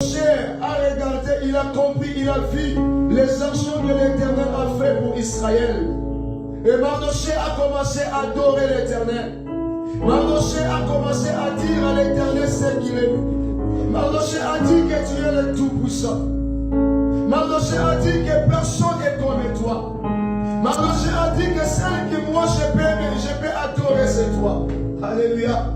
a regardé, il a compris, il a vu les actions que l'Éternel a fait pour Israël. Et Mardochée a commencé à adorer l'Éternel. Mardochée a commencé à dire à l'Éternel ce qu'il est. Mardochée a dit que tu es le Tout-Puissant. Mardochée a dit que personne n'est comme toi. Mardochée a dit que celle que moi je peux adorer, c'est toi. Alléluia.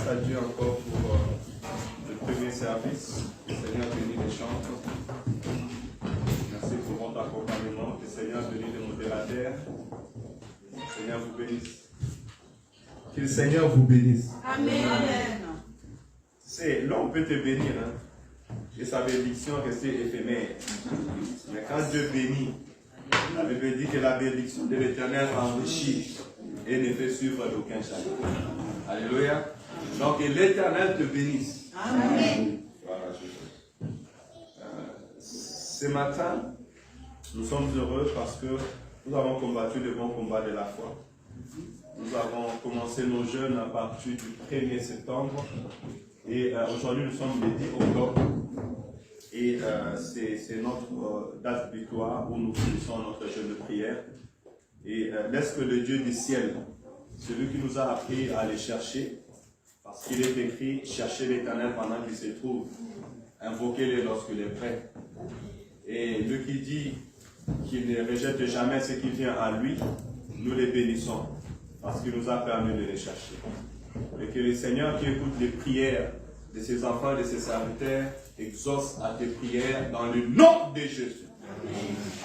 grâce à Dieu encore pour le premier service. Que le Seigneur bénisse les chants. Merci pour votre accompagnement. Que le Seigneur bénisse les modérateurs. Que le Seigneur vous bénisse. Que le Seigneur vous bénisse. Amen. Là, on peut te bénir. Et sa bénédiction reste éphémère. Mais quand Dieu bénit, la Bible dit que la bénédiction de l'Éternel enrichit et ne fait suivre d'aucun chagrin. Alléluia. Donc que l'Éternel te bénisse. Amen. Voilà, ce matin, nous sommes heureux parce que nous avons combattu le bon combat de la foi. Nous avons commencé nos jeûnes à partir du 1er septembre. Et aujourd'hui, nous sommes le 10 octobre. Et c'est notre date de victoire où nous finissons notre jeûne de prière. Et laisse que le Dieu du ciel, celui qui nous a appris à aller chercher, parce qu'il est écrit, cherchez l'Éternel pendant qu'il se trouve, invoquez-le lorsqu'il est prêt. Et lui qui dit qu'il ne rejette jamais ce qui vient à lui, nous les bénissons, parce qu'il nous a permis de les chercher. Et que le Seigneur qui écoute les prières de ses enfants et de ses serviteurs exauce à tes prières dans le nom de Jésus.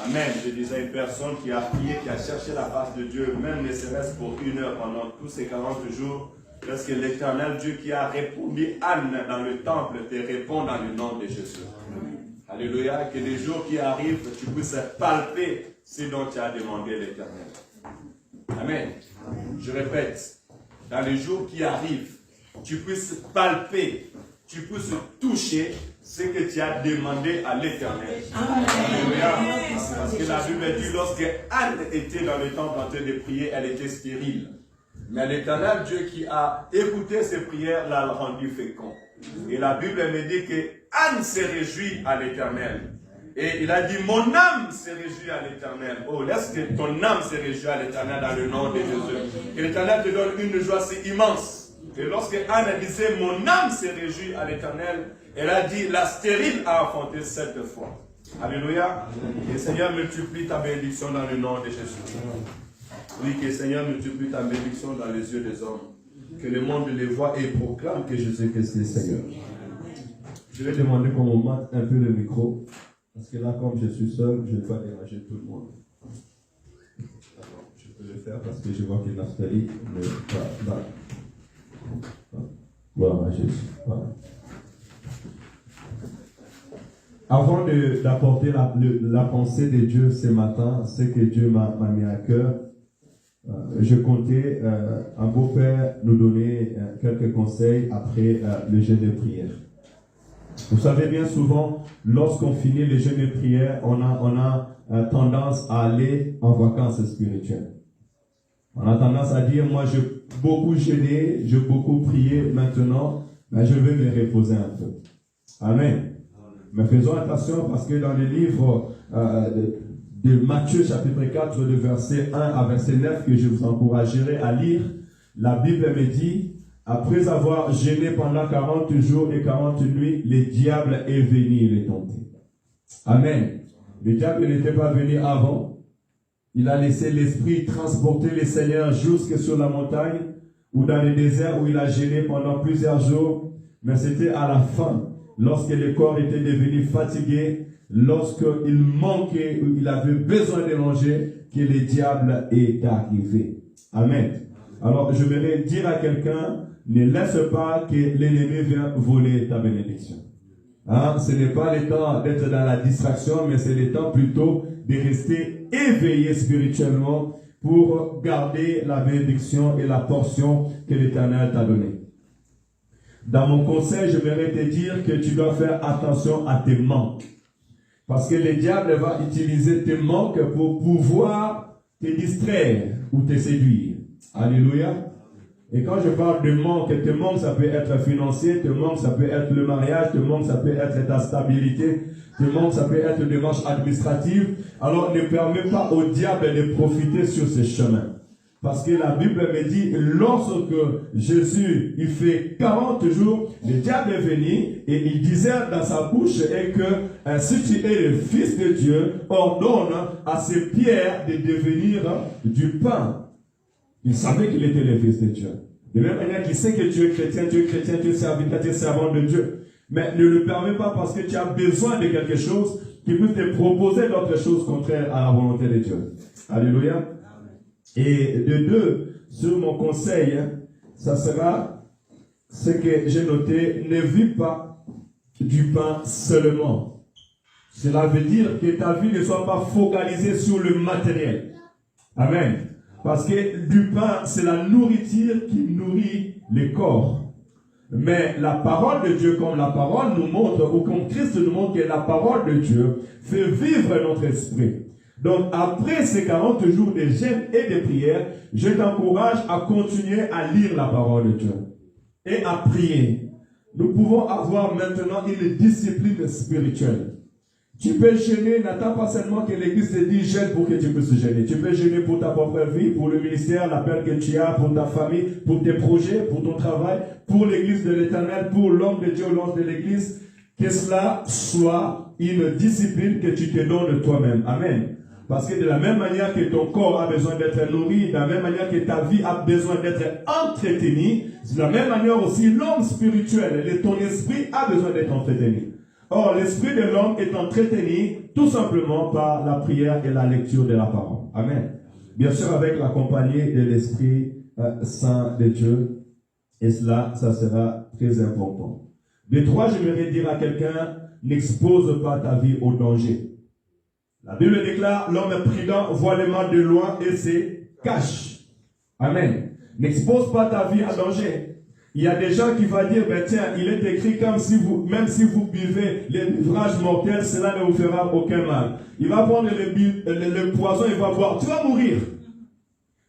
Amen. Je disais à une personne qui a prié, qui a cherché la face de Dieu, même ne serait-ce pour 1 heure pendant tous ces 40 jours, parce que l'Éternel Dieu qui a répondu Anne dans le temple te répond dans le nom de Jésus. Alléluia. Que les jours qui arrivent, tu puisses palper ce dont tu as demandé l'Éternel. Amen. Je répète, dans les jours qui arrivent, tu puisses palper, tu puisses toucher ce que tu as demandé à l'Éternel. Alléluia. Parce que la Bible dit, lorsque Anne était dans le temple en train de prier, elle était stérile. Mais l'Éternel Dieu qui a écouté ses prières l'a rendu fécond. Et la Bible me dit que Anne se réjouit à l'Éternel. Et il a dit, mon âme se réjouit à l'Éternel. Oh, laisse que ton âme se réjouit à l'Éternel dans le nom de Jésus. Que l'Éternel te donne une joie si immense. Et lorsque Anne disait, mon âme se réjouit à l'Éternel, elle a dit, la stérile a enfanté 7 fois. Alléluia. Que le Seigneur multiplie ta bénédiction dans le nom de Jésus. Oui, que le Seigneur multiplie ta bénédiction dans les yeux des hommes. Que le monde les voit et proclame que Jésus-Christ est le Seigneur. Je vais demander qu'on mette un peu le micro. Parce que là, comme je suis seul, je ne vais pas déranger tout le monde. Alors, je peux le faire parce que je vois que Naphtali ne va pas. Voilà, Jésus. Voilà. Avant d'apporter la pensée de Dieu ce matin, ce que Dieu m'a mis à cœur, je comptais un beau-père nous donner quelques conseils après le jeûne de prière. Vous savez bien souvent, lorsqu'on finit le jeûne de prière, on a tendance à aller en vacances spirituelles. On a tendance à dire, moi j'ai beaucoup jeûné, j'ai beaucoup prié, maintenant, mais je vais me reposer un peu. Amen. Mais faisons attention parce que dans le livre de Matthieu chapitre 4, de verset 1 à verset 9, que je vous encouragerai à lire, la Bible me dit, après avoir jeûné pendant 40 jours et 40 nuits, le diable est venu les tenter. Amen. Le diable n'était pas venu avant. Il a laissé l'esprit transporter le Seigneur jusque sur la montagne ou dans le désert où il a jeûné pendant plusieurs jours. Mais c'était à la fin, lorsque le corps était devenu fatigué, lorsqu'il manquait ou il avait besoin de manger, que le diable est arrivé. Amen. Alors, je voudrais dire à quelqu'un, ne laisse pas que l'ennemi vienne voler ta bénédiction. Ce n'est pas le temps d'être dans la distraction, mais c'est le temps plutôt de rester éveillé spirituellement pour garder la bénédiction et la portion que l'Éternel t'a donnée. Dans mon conseil, je voudrais te dire que tu dois faire attention à tes manques. Parce que le diable va utiliser tes manques pour pouvoir te distraire ou te séduire. Alléluia. Et quand je parle de manque, tes manques, ça peut être financier, tes manques, ça peut être le mariage, tes manques, ça peut être ta stabilité, tes manques, ça peut être des démarches administratives. Alors ne permets pas au diable de profiter sur ce chemin. Parce que la Bible me dit, lorsque Jésus, il fait 40 jours, le diable est venu et il disait dans sa bouche et que si tu es le Fils de Dieu, ordonne à ces pierres de devenir du pain. Il savait qu'il était le Fils de Dieu. De même manière qu'il sait que tu es chrétien, tu es serviteur, tu es servant de Dieu. Mais ne le permets pas parce que tu as besoin de quelque chose qui peut te proposer d'autres choses contraires à la volonté de Dieu. Alléluia. Et de deux, sur mon conseil, ça sera ce que j'ai noté, ne vis pas du pain seulement. Cela veut dire que ta vie ne soit pas focalisée sur le matériel. Amen. Parce que du pain, c'est la nourriture qui nourrit le corps. Mais la parole de Dieu, comme la parole nous montre, ou comme Christ nous montre que la parole de Dieu fait vivre notre esprit. Donc, après ces 40 jours de jeûne et de prière, je t'encourage à continuer à lire la parole de Dieu et à prier. Nous pouvons avoir maintenant une discipline spirituelle. Tu peux jeûner, n'attends pas seulement que l'Église te dise jeûne pour que tu puisses jeûner. Tu peux jeûner pour ta propre vie, pour le ministère, l'appel que tu as, pour ta famille, pour tes projets, pour ton travail, pour l'Église de l'Éternel, pour l'homme de Dieu, l'homme de l'Église. Que cela soit une discipline que tu te donnes toi-même. Amen. Parce que de la même manière que ton corps a besoin d'être nourri, de la même manière que ta vie a besoin d'être entretenue, de la même manière aussi l'homme spirituel, ton esprit a besoin d'être entretenu. Or, l'esprit de l'homme est entretenu tout simplement par la prière et la lecture de la parole. Amen. Bien sûr, avec la compagnie de l'Esprit Saint de Dieu. Et cela, ça sera très important. De trois, j'aimerais dire à quelqu'un, n'expose pas ta vie au danger. La Bible déclare, l'homme prudent voit le mal de loin et se cache. Amen. N'expose pas ta vie à danger. Il y a des gens qui vont dire, ben tiens, il est écrit comme si vous, même si vous buvez l'ouvrage mortel, cela ne vous fera aucun mal. Il va prendre le poison, il va boire. Tu vas mourir.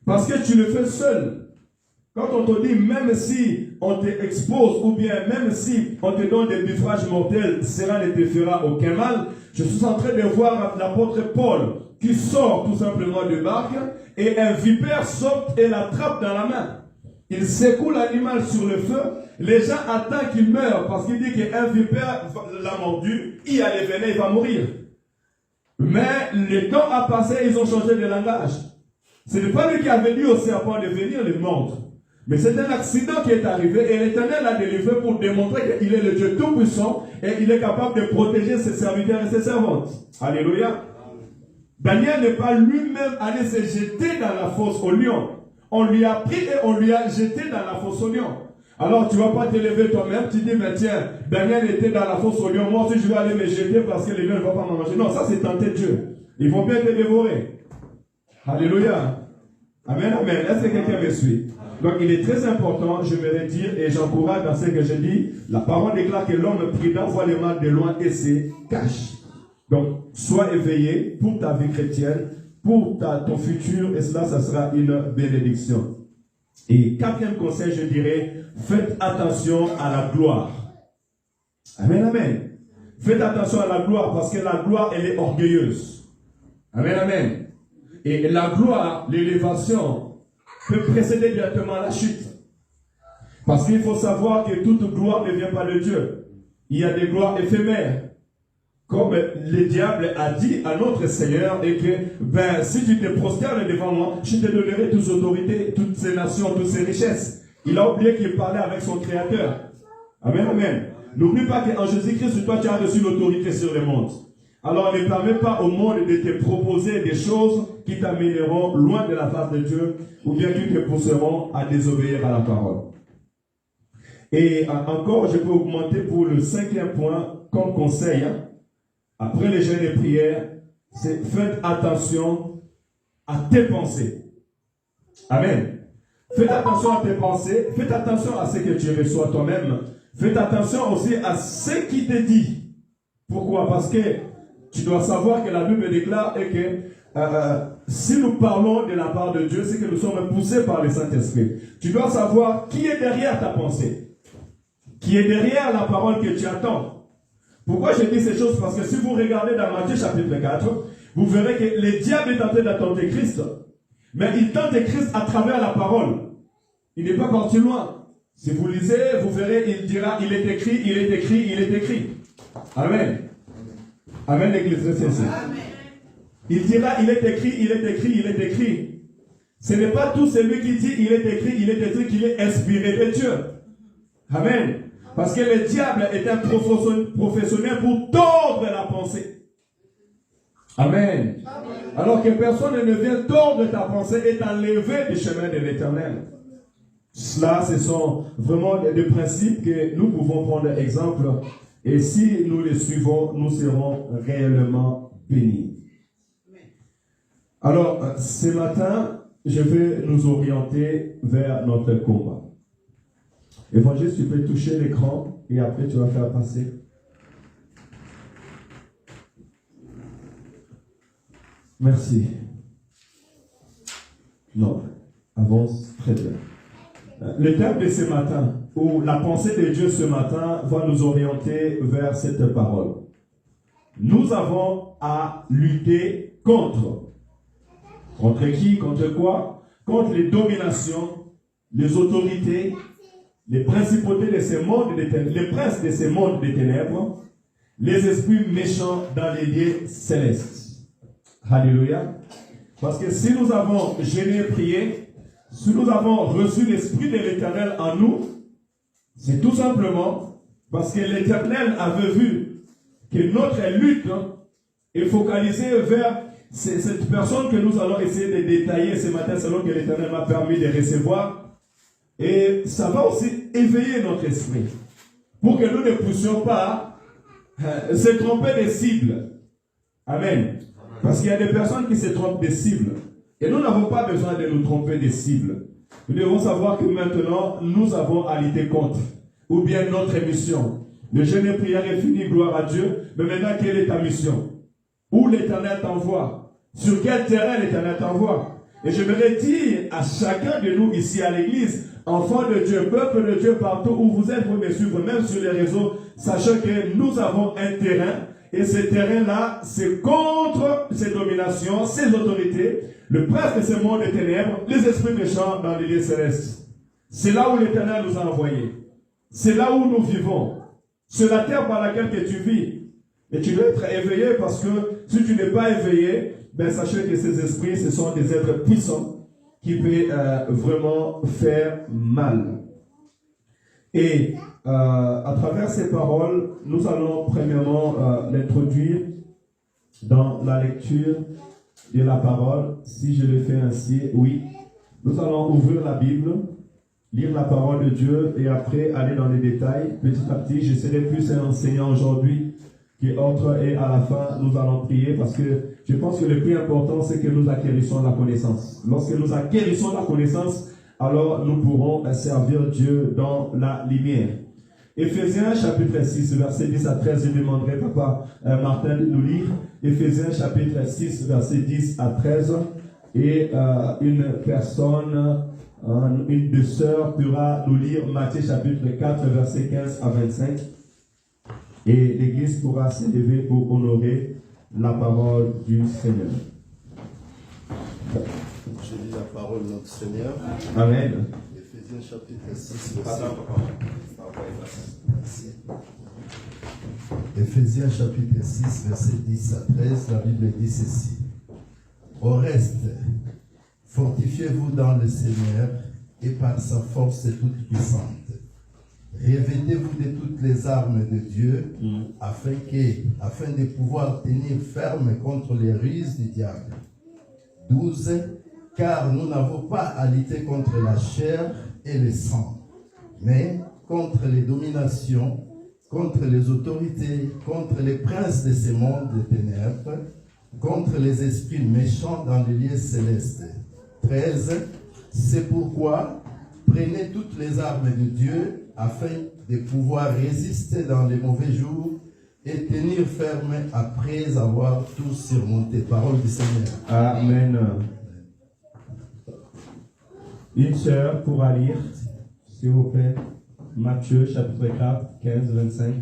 Parce que tu le fais seul. Quand on te dit, même si on t'expose, ou bien même si on te donne des ouvrages mortels, cela ne te fera aucun mal. Je suis en train de voir l'apôtre Paul qui sort tout simplement de barque et un vipère saute et l'attrape dans la main. Il secoue l'animal sur le feu. Les gens attendent qu'il meure parce qu'il dit qu'un vipère l'a mordu, il a les venin, il va mourir. Mais le temps a passé, ils ont changé de langage. Ce n'est pas lui qui avait dit au serpent de venir le mordre. Mais c'est un accident qui est arrivé et l'Éternel l'a délivré pour démontrer qu'il est le Dieu Tout-Puissant et il est capable de protéger ses serviteurs et ses servantes. Alléluia. Daniel n'est pas lui-même allé se jeter dans la fosse au lion. On lui a pris et on lui a jeté dans la fosse au lion. Alors tu ne vas pas te lever toi-même, tu dis, mais tiens, Daniel était dans la fosse au lion, moi aussi je vais aller me jeter parce que les lions ne vont pas m'en manger. Non, ça c'est tenter Dieu. Ils vont bien te dévorer. Alléluia. Amen, amen. Est-ce que quelqu'un me suit? Donc il est très important, je vais le dire, et j'encourage dans ce que je dis, la parole déclare que l'homme prudent voit le mal de loin et se cache. Donc, sois éveillé pour ta vie chrétienne, pour ton futur, et cela, ça sera une bénédiction. Et quatrième conseil, je dirais, faites attention à la gloire. Amen, amen. Faites attention à la gloire, parce que la gloire, elle est orgueilleuse. Amen, amen. Et la gloire, l'élévation, peut précéder directement la chute. Parce qu'il faut savoir que toute gloire ne vient pas de Dieu. Il y a des gloires éphémères. Comme le diable a dit à notre Seigneur, et que, ben, si tu te prosternes devant moi, je te donnerai toutes autorités, toutes ces nations, toutes ces richesses. Il a oublié qu'il parlait avec son Créateur. Amen, amen. N'oublie pas qu'en Jésus-Christ, toi, tu as reçu l'autorité sur le monde. Alors, ne permets pas au monde de te proposer des choses qui t'amèneront loin de la face de Dieu, ou bien qui te pousseront à désobéir à la parole. Et encore, je peux augmenter pour le cinquième point, comme conseil, après les jeûnes et prières, c'est faites attention à tes pensées. Amen. Faites attention à tes pensées, faites attention à ce que tu reçois toi-même. Faites attention aussi à ce qui te dit. Pourquoi? Parce que tu dois savoir que la Bible déclare et que si nous parlons de la part de Dieu, c'est que nous sommes poussés par le Saint-Esprit. Tu dois savoir qui est derrière ta pensée, qui est derrière la parole que tu attends. Pourquoi je dis ces choses? Parce que si vous regardez dans Matthieu chapitre 4, vous verrez que le diable est en train d'attenter Christ. Mais il tente Christ à travers la parole. Il n'est pas parti loin. Si vous lisez, vous verrez, il dira, il est écrit, il est écrit, il est écrit. Amen. Amen, l'église de Saint-Cyr. Il dira, il est écrit, il est écrit, il est écrit. Ce n'est pas tout celui qui dit il est écrit qu'il est inspiré de Dieu. Amen. Parce que le diable est un professionnel pour tordre la pensée. Amen. Alors que personne ne vient tordre ta pensée et t'enlever du chemin de l'Éternel. Cela, ce sont vraiment des principes que nous pouvons prendre exemple. Et si nous les suivons, nous serons réellement bénis. Alors, ce matin, je vais nous orienter vers notre combat. Évangile, tu peux toucher l'écran et après tu vas faire passer. Merci. Non, avance très bien. Le thème de ce matin, ou la pensée de Dieu ce matin, va nous orienter vers cette parole. Nous avons à lutter contre. Contre qui? Contre quoi? Contre les dominations, les autorités, les principautés de ces mondes, les princes de ces mondes des ténèbres, les esprits méchants dans les lieux célestes. Alléluia. Parce que si nous avons jeûné et prié, si nous avons reçu l'Esprit de l'Éternel en nous, c'est tout simplement parce que l'Éternel avait vu que notre lutte est focalisée vers cette personne que nous allons essayer de détailler ce matin selon que l'Éternel m'a permis de recevoir. Et ça va aussi éveiller notre esprit pour que nous ne puissions pas se tromper des cibles. Amen. Parce qu'il y a des personnes qui se trompent des cibles. Et nous n'avons pas besoin de nous tromper des cibles. Nous devons savoir que maintenant, nous avons à lutter contre. Ou bien notre mission. Le jeûne et prière est fini, gloire à Dieu. Mais maintenant, quelle est ta mission? Où l'Éternel t'envoie? Sur quel terrain l'Éternel t'envoie? Et je voudrais dire à chacun de nous ici à l'église, enfants de Dieu, peuple de Dieu, partout où vous êtes, vous me suivre, même sur les réseaux, sachant que nous avons un terrain. Et ce terrain-là, c'est contre ces dominations, ces autorités, le prince de ce monde des ténèbres, les esprits méchants dans les lieux célestes. C'est là où l'Éternel nous a envoyés. C'est là où nous vivons. C'est la terre par laquelle que tu vis. Et tu dois être éveillé parce que si tu n'es pas éveillé, ben sachez que ces esprits, ce sont des êtres puissants qui peuvent vraiment faire mal. Et à travers ces paroles, nous allons premièrement l'introduire dans la lecture de la parole. Si je le fais ainsi, oui. Nous allons ouvrir la Bible, lire la parole de Dieu et après aller dans les détails. Petit à petit, je serai plus un enseignant aujourd'hui qu'autre et à la fin, nous allons prier parce que je pense que le plus important, c'est que nous acquérissons la connaissance. Lorsque nous acquérissons la connaissance, alors nous pourrons servir Dieu dans la lumière. Éphésiens chapitre 6, verset 10 à 13, je demanderai Papa Martin de nous lire. Éphésiens chapitre 6, verset 10 à 13. Et une personne, une des sœurs pourra nous lire Matthieu chapitre 4, verset 15 à 25. Et l'Église pourra s'élever pour honorer la parole du Seigneur. Je lis la parole de notre Seigneur. Amen. Éphésiens chapitre 6, verset... Merci. Éphésiens chapitre 6, verset 10 à 13, la Bible dit ceci. Au reste, fortifiez-vous dans le Seigneur et par sa force toute puissante. Revêtez-vous de toutes les armes de Dieu afin de pouvoir tenir ferme contre les ruses du diable. 12. Car nous n'avons pas à lutter contre la chair et le sang, mais contre les dominations, contre les autorités, contre les princes de ce monde de ténèbres, contre les esprits méchants dans les lieux célestes. 13. C'est pourquoi prenez toutes les armes de Dieu afin de pouvoir résister dans les mauvais jours et tenir ferme après avoir tout surmonté. Parole du Seigneur. Amen. Une sœur pourra lire, s'il vous plaît, Matthieu chapitre 4, 15, 25.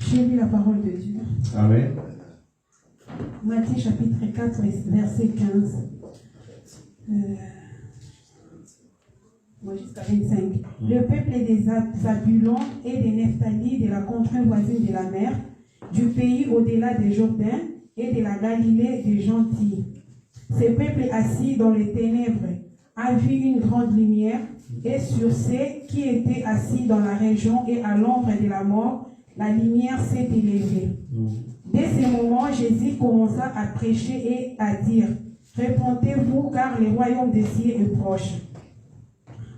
J'ai lu la parole de Dieu. Amen. Matthieu chapitre 4, verset 15. Jusqu'à 25. Le peuple des Zabulon et des Nephtali, de la contrée voisine de la mer, du pays au-delà des Jourdains, et de la Galilée des gentils. Ce peuple assis dans les ténèbres a vu une grande lumière, et sur ceux qui étaient assis dans la région et à l'ombre de la mort, la lumière s'est élevée. Dès ce moment, Jésus commença à prêcher et à dire, « Répentez-vous, car le royaume des cieux est proche. »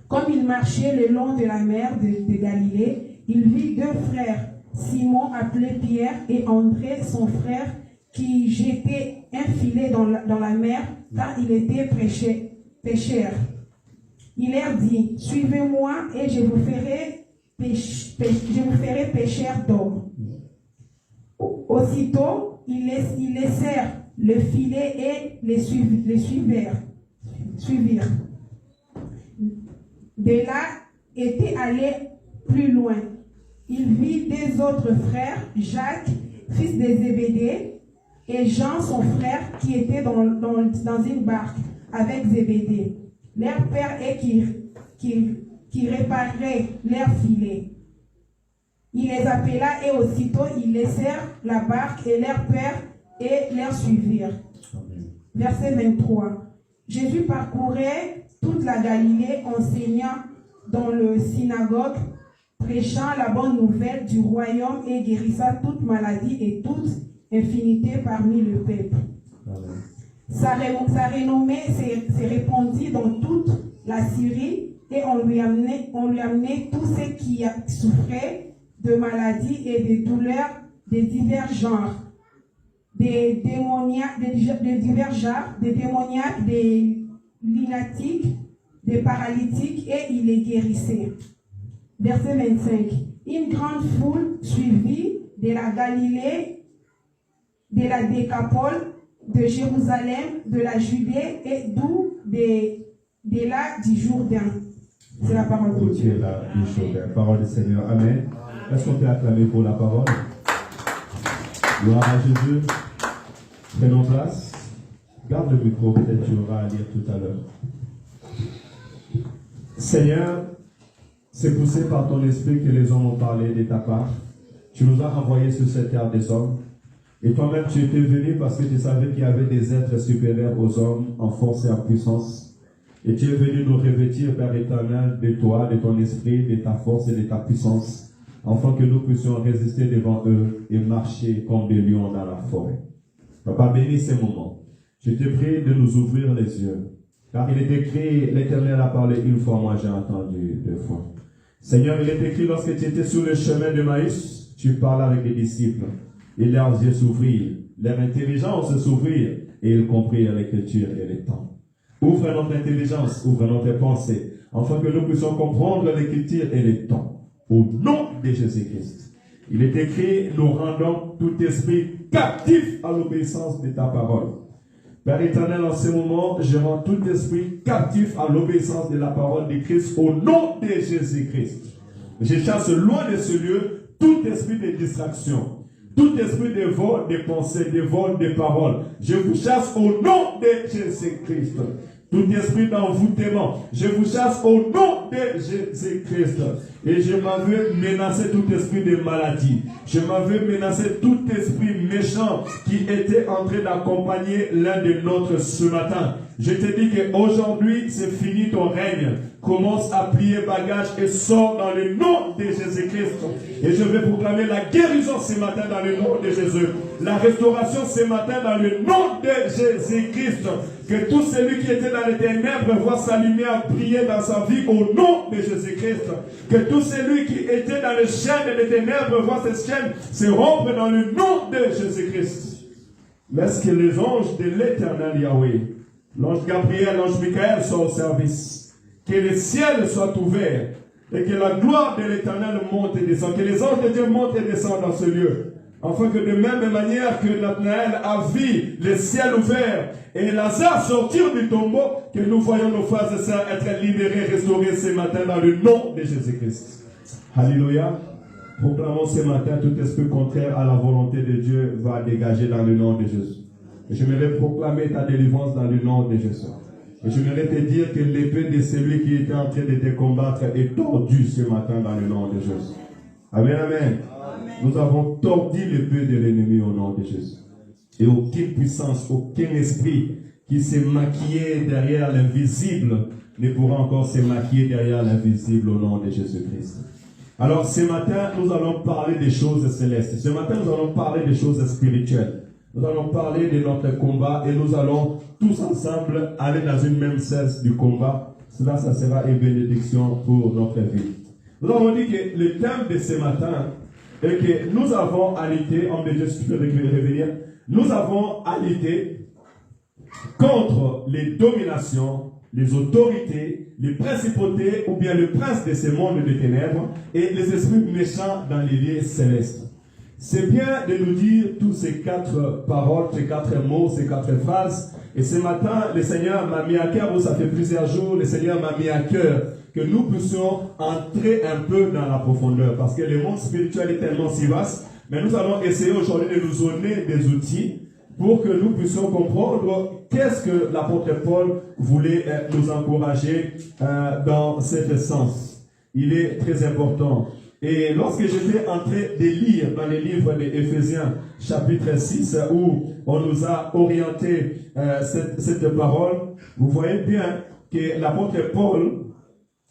Comme il marchait le long de la mer de Galilée, il vit deux frères, Simon appelé Pierre et André son frère, qui jetaient un filet dans la mer, car il était pêcheur. Il leur dit, « Suivez-moi et je vous ferai pêcheurs d'hommes. » Aussitôt, ils laissèrent le filet et les suivirent. De là, était allé plus loin. Il vit deux autres frères, Jacques, fils de Zébédée, et Jean, son frère, qui étaient dans une barque avec Zébédée, leur père, et qui réparait leur filet. Il les appela et aussitôt ils laissèrent la barque et leur père et leur suivirent. Verset 23. Jésus parcourait toute la Galilée, enseignant dans le synagogue, prêchant la bonne nouvelle du royaume et guérissant toute maladie et toute infirmité parmi le peuple. Sa renommée s'est répandue dans toute la Syrie et on lui amenait tous ceux qui souffraient de maladies et de douleurs de divers genres, des démoniaques, des lunatiques, des paralytiques, et il les guérissait. Verset 25. Une grande foule suivit de la Galilée, de la Décapole, de Jérusalem, de la Judée et d'où de là du Jourdain. C'est la parole de Dieu. Parole du Seigneur. Amen. Est-ce qu'on peut acclamer pour la parole? Gloire à Jésus. Prenons place. Garde le micro, peut-être tu auras à lire tout à l'heure. Seigneur, c'est poussé par ton esprit que les hommes ont parlé de ta part. Tu nous as envoyés sur cette terre des hommes. Et toi-même, tu étais venu parce que tu savais qu'il y avait des êtres supérieurs aux hommes en force et en puissance. Et tu es venu nous revêtir, Père éternel, de toi, de ton esprit, de ta force et de ta puissance, afin que nous puissions résister devant eux et marcher comme des lions dans la forêt. Papa, bénis ces moments. Je te prie de nous ouvrir les yeux. Car il est écrit, l'Éternel a parlé une fois, moi j'ai entendu deux fois. Seigneur, il est écrit, lorsque tu étais sur le chemin de Maïs, tu parlais avec les disciples. Et leurs yeux s'ouvrirent, leur intelligence s'ouvrirent, et ils comprirent l'écriture et les temps. Ouvre notre intelligence, ouvre notre pensée, afin que nous puissions comprendre l'écriture et les temps. Au nom de Jésus-Christ. Il est écrit, nous rendons tout esprit captif à l'obéissance de ta parole. Père éternel, en ce moment, je rends tout esprit captif à l'obéissance de la parole de Christ au nom de Jésus-Christ. Je chasse loin de ce lieu tout esprit de distraction, tout esprit de vol, de pensée, de vol, de parole. Je vous chasse au nom de Jésus-Christ. Tout esprit d'envoûtement, je vous chasse au nom de Jésus-Christ. Et je m'en veux menacer tout esprit de maladie. Je m'en veux menacer tout esprit méchant qui était en train d'accompagner l'un de nôtres ce matin. Je te dis qu'aujourd'hui, c'est fini ton règne. Commence à plier bagage et sors dans le nom de Jésus-Christ. Et je vais proclamer la guérison ce matin dans le nom de Jésus. La restauration ce matin dans le nom de Jésus-Christ. Que tout celui qui était dans les ténèbres voit sa lumière briller dans sa vie au nom de Jésus-Christ. Que tout celui qui était dans les chaînes des ténèbres voit ces chaînes se rompre dans le nom de Jésus-Christ. Laisse que les anges de l'Éternel Yahweh, l'ange Gabriel, l'ange Michael soient au service. Que le ciel soit ouvert et que la gloire de l'Éternel monte et descende. Que les anges de Dieu montent et descendent dans ce lieu. Afin que de même manière que Nathanaël a vu le ciel ouvert et Lazare sortir du tombeau, que nous voyons nos frères et sœurs être libérés, restaurés ce matin dans le nom de Jésus-Christ. Alléluia. Proclamons ce matin tout esprit contraire à la volonté de Dieu va dégager dans le nom de Jésus. Et je vais proclamer ta délivrance dans le nom de Jésus. Et je voudrais te dire que l'épée de celui qui était en train de te combattre est tordue ce matin dans le nom de Jésus. Amen, amen. Nous avons tordu l'épée de l'ennemi au nom de Jésus. Et aucune puissance, aucun esprit qui s'est maquillé derrière l'invisible ne pourra encore se maquiller derrière l'invisible au nom de Jésus-Christ. Alors ce matin, nous allons parler des choses célestes. Ce matin, nous allons parler des choses spirituelles. Nous allons parler de notre combat et nous allons tous ensemble aller dans une même cesse du combat. Cela, ça sera une bénédiction pour notre vie. Nous avons dit que le thème de ce matin est que nous avons à lutter, homme de Dieu, si tu peux revenir, nous avons à lutter contre les dominations, les autorités, les principautés ou bien le prince de ce monde de ténèbres et les esprits méchants dans les lieux célestes. C'est bien de nous dire tous ces 4 paroles, ces 4 mots, ces 4 phrases. Et ce matin, le Seigneur m'a mis à cœur, ça fait plusieurs jours, le Seigneur m'a mis à cœur que nous puissions entrer un peu dans la profondeur. Parce que le monde spirituel est tellement si vaste. Mais nous allons essayer aujourd'hui de nous donner des outils pour que nous puissions comprendre qu'est-ce que l'apôtre Paul voulait nous encourager dans cet sens. Il est très important. Et lorsque j'étais en train de lire dans les livres d'Éphésiens, chapitre 6, où on nous a orienté cette parole, vous voyez bien que l'apôtre Paul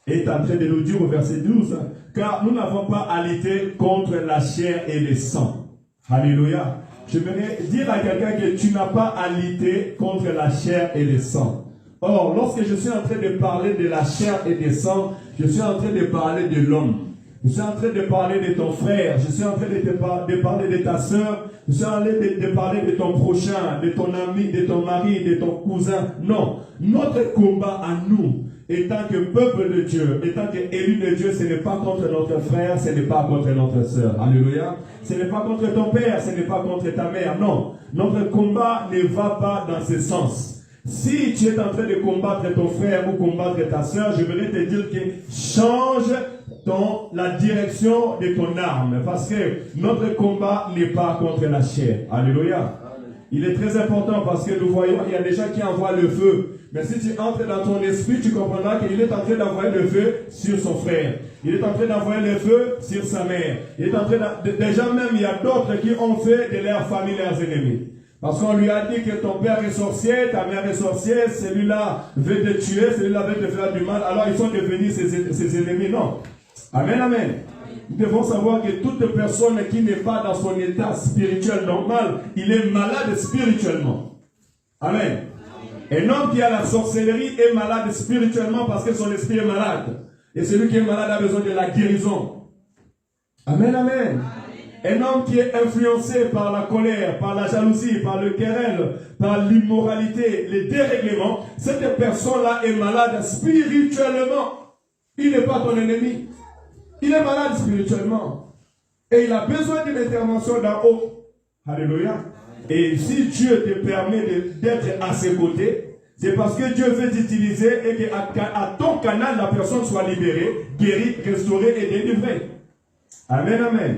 est en train de nous dire au verset 12, car nous n'avons pas à lutter contre la chair et le sang. Alléluia. Je voudrais dire à quelqu'un que tu n'as pas à lutter contre la chair et le sang. Or, lorsque je suis en train de parler de la chair et du sang, je suis en train de parler de l'homme. Je suis en train de parler de ton frère, je suis en train de parler de ta soeur, je suis en train de parler de ton prochain, de ton ami, de ton mari, de ton cousin. Non, notre combat à nous, étant que peuple de Dieu, étant que élu de Dieu, ce n'est pas contre notre frère, ce n'est pas contre notre soeur. Alléluia. Ce n'est pas contre ton père, ce n'est pas contre ta mère. Non, notre combat ne va pas dans ce sens. Si tu es en train de combattre ton frère ou combattre ta soeur, je voudrais te dire que change la direction de ton arme. Parce que notre combat n'est pas contre la chair. Alléluia. Il est très important parce que nous voyons, il y a des gens qui envoient le feu. Mais si tu entres dans ton esprit, tu comprendras qu'il est en train d'envoyer le feu sur son frère. Il est en train d'envoyer le feu sur sa mère. Il est en train déjà même, il y a d'autres qui ont fait de leur famille leurs ennemis. Parce qu'on lui a dit que ton père est sorcier, ta mère est sorcière, celui-là veut te tuer, celui-là veut te faire du mal. Alors ils sont devenus ses ennemis. Non. Amen, amen. Nous devons savoir que toute personne qui n'est pas dans son état spirituel normal, il est malade spirituellement. Amen. Un homme qui a la sorcellerie est malade spirituellement parce que son esprit est malade. Et celui qui est malade a besoin de la guérison. Amen, amen. Un homme qui est influencé par la colère, par la jalousie, par le querelle, par l'immoralité, les dérèglements, cette personne-là est malade spirituellement. Il n'est pas ton ennemi. Il est malade spirituellement. Et il a besoin d'une intervention d'en haut. Alléluia. Et si Dieu te permet d'être à ses côtés, c'est parce que Dieu veut t'utiliser et qu'à ton canal, la personne soit libérée, guérie, restaurée et délivrée. Amen, amen.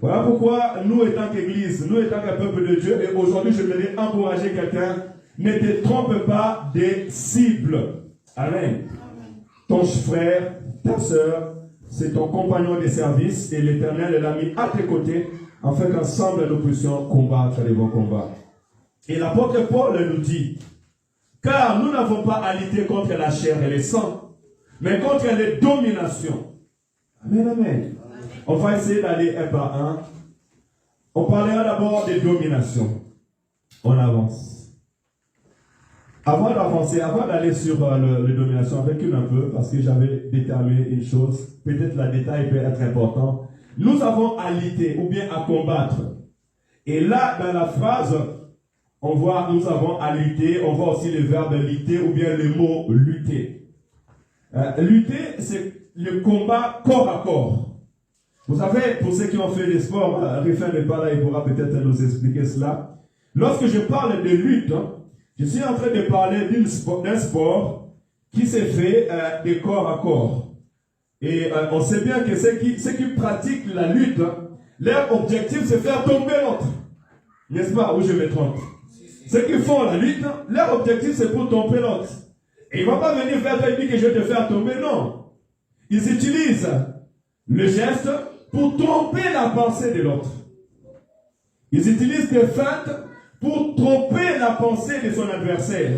Voilà pourquoi nous, étant qu'Église, nous étant qu'un peuple de Dieu, et aujourd'hui je voudrais encourager quelqu'un, ne te trompe pas des cibles. Amen. Ton frère, ta soeur, c'est ton compagnon de service et l'Éternel l'a mis à tes côtés afin qu'ensemble nous puissions combattre les bons combats. Et l'apôtre Paul nous dit, car nous n'avons pas à lutter contre la chair et le sang, mais contre les dominations. Amen, amen. On va essayer d'aller un par un. On parlera d'abord des dominations. On avance. Avant d'avancer, avant d'aller sur les dominations, recule un peu parce que j'avais déterminé une chose. Peut-être le détail peut être important. Nous avons à lutter ou bien à combattre. Et là, dans la phrase, on voit nous avons à lutter. On voit aussi le verbe lutter ou bien le mot lutter. Lutter, c'est le combat corps à corps. Vous savez, pour ceux qui ont fait des sports, Rifin n'est pas là, il pourra peut-être nous expliquer cela. Lorsque je parle de lutte, je suis en train de parler d'un sport qui s'est fait de corps à corps. Et on sait bien que ceux qui pratiquent la lutte, leur objectif c'est faire tomber l'autre. N'est-ce pas? Où je me trompe? Ceux qui font la lutte, leur objectif c'est pour tomber l'autre. Et il ne va pas venir faire toi et dire que je vais te faire tomber, non. Ils utilisent le geste pour tromper la pensée de l'autre. Ils utilisent des feintes pour tromper la pensée de son adversaire.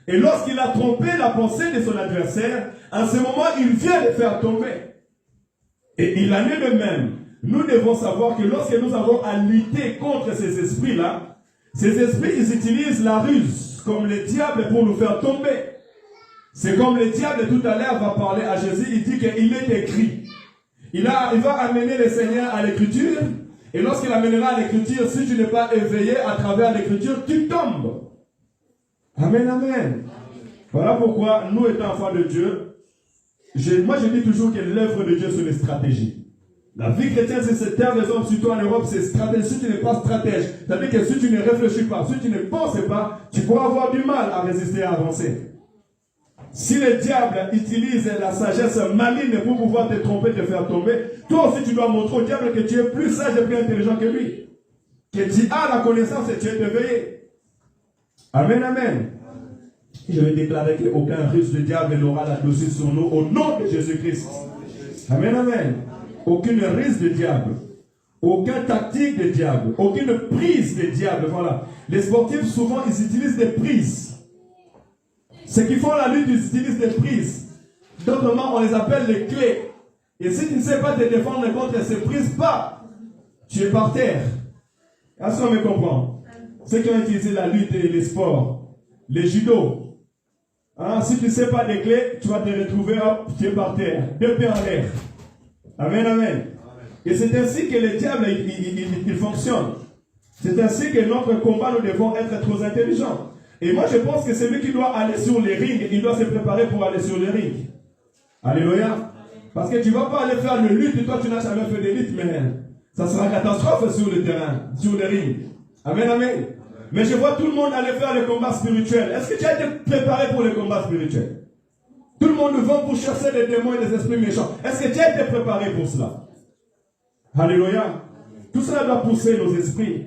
Et lorsqu'il a trompé la pensée de son adversaire, en ce moment, il vient le faire tomber. Et il en est de même. Nous devons savoir que lorsque nous avons à lutter contre ces esprits-là, ces esprits, ils utilisent la ruse, comme le diable, pour nous faire tomber. C'est comme le diable tout à l'heure va parler à Jésus, il dit qu'il est écrit. Il va amener le Seigneur à l'écriture, et lorsqu'il amènera à l'écriture, si tu n'es pas éveillé à travers l'écriture, tu tombes. Amen, amen. Voilà pourquoi, nous étant enfants de Dieu, moi je dis toujours que l'œuvre de Dieu, c'est une stratégie. La vie chrétienne, c'est cette terre des hommes, surtout en Europe, c'est stratégie. Si tu n'es pas stratège, c'est-à-dire que si tu ne réfléchis pas, si tu ne penses pas, tu pourras avoir du mal à résister, à avancer. Si le diable utilise la sagesse maligne pour pouvoir te tromper, te faire tomber, toi aussi tu dois montrer au diable que tu es plus sage et plus intelligent que lui. Que tu as la connaissance et tu es éveillé. Amen, amen. Je vais déclarer qu'aucun ruse de diable n'aura la dossier sur nous au nom de Jésus-Christ. Amen, amen. Aucune ruse de diable. Aucune tactique de diable. Aucune prise de diable. Voilà. Les sportifs, souvent, ils utilisent des prises. Ceux qui font la lutte, ils utilisent des prises. D'autres noms, on les appelle les clés. Et si tu ne sais pas te défendre contre ces prises, pas, tu es par terre. Est-ce qu'on me comprend? Ceux qui ont utilisé la lutte et les sports, les judo. Hein, si tu ne sais pas des clés, tu vas te retrouver, hop, tu es par terre. Deux pieds en l'air. Amen, amen. Et c'est ainsi que le diable, il fonctionne. C'est ainsi que notre combat, nous devons être trop intelligents. Et moi, je pense que celui qui doit aller sur les rings, il doit se préparer pour aller sur les rings. Alléluia. Parce que tu ne vas pas aller faire le lutte et toi, tu n'as jamais fait de lutte, mais ça sera catastrophe sur le terrain, sur les rings. Amen, amen. Mais je vois tout le monde aller faire le combat spirituel. Est-ce que tu as été préparé pour le combat spirituel? Tout le monde va pour chasser les démons et les esprits méchants. Est-ce que tu as été préparé pour cela? Alléluia. Tout cela doit pousser nos esprits.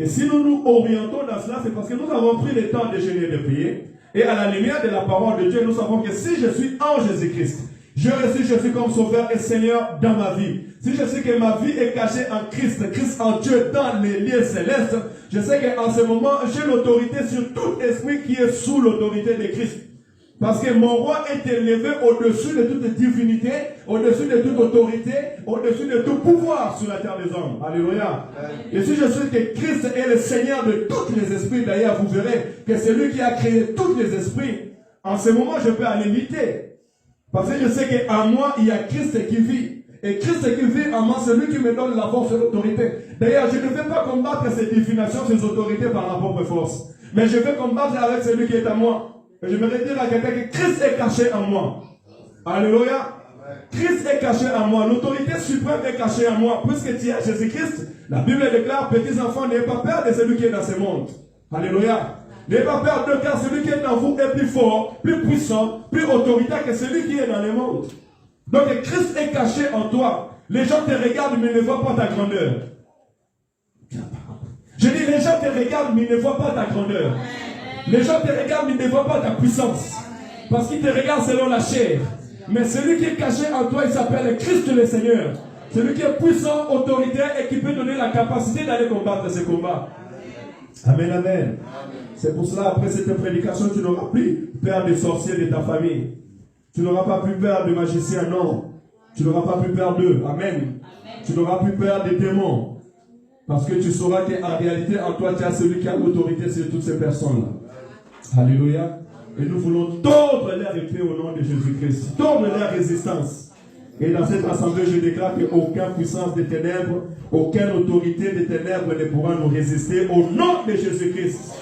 Et si nous nous orientons dans cela, c'est parce que nous avons pris le temps de jeûner et de prier. Et à la lumière de la parole de Dieu, nous savons que si je suis en Jésus-Christ, je reçois Jésus comme Sauveur et Seigneur dans ma vie. Si je sais que ma vie est cachée en Christ, Christ en Dieu dans les lieux célestes, je sais qu'en ce moment, j'ai l'autorité sur tout esprit qui est sous l'autorité de Christ. Parce que mon roi est élevé au-dessus de toute divinité, au-dessus de toute autorité, au-dessus de tout pouvoir sur la terre des hommes. Alléluia. Et si je sais que Christ est le Seigneur de tous les esprits, d'ailleurs vous verrez que c'est lui qui a créé tous les esprits, en ce moment je peux aller lutter. Parce que je sais qu'en moi il y a Christ qui vit. Et Christ qui vit en moi, c'est lui qui me donne la force et l'autorité. D'ailleurs, je ne vais pas combattre ces divinations, ces autorités par ma propre force. Mais je vais combattre avec celui qui est en moi. Et je vais dire à quelqu'un que Christ est caché en moi. Alléluia. Christ est caché en moi. L'autorité suprême est cachée en moi. Puisque tu es Jésus-Christ, la Bible déclare, petits enfants, n'ayez pas peur de celui qui est dans ce monde. Alléluia. N'ayez pas peur de car celui qui est dans vous est plus fort, plus puissant, plus autoritaire que celui qui est dans le monde. Donc Christ est caché en toi. Les gens te regardent mais ne voient pas ta grandeur. Je dis les gens te regardent mais ne voient pas ta grandeur. Les gens te regardent mais ne voient pas ta puissance. Parce qu'ils te regardent selon la chair. Mais celui qui est caché en toi, il s'appelle Christ le Seigneur. Celui qui est puissant, autoritaire et qui peut donner la capacité d'aller combattre ce combat. Amen, amen. C'est pour cela, après cette prédication, tu n'auras plus peur des sorciers de ta famille. Tu n'auras pas plus peur des magiciens, non. Tu n'auras pas plus peur d'eux. Amen. Tu n'auras plus peur des démons. Parce que tu sauras qu'en réalité, en toi, tu as celui qui a l'autorité sur toutes ces personnes-là. Alléluia. Et nous voulons tordre leur épée au nom de Jésus-Christ. Tordre leur résistance. Et dans cette assemblée, je déclare qu'aucune puissance des ténèbres, aucune autorité des ténèbres ne pourra nous résister au nom de Jésus-Christ.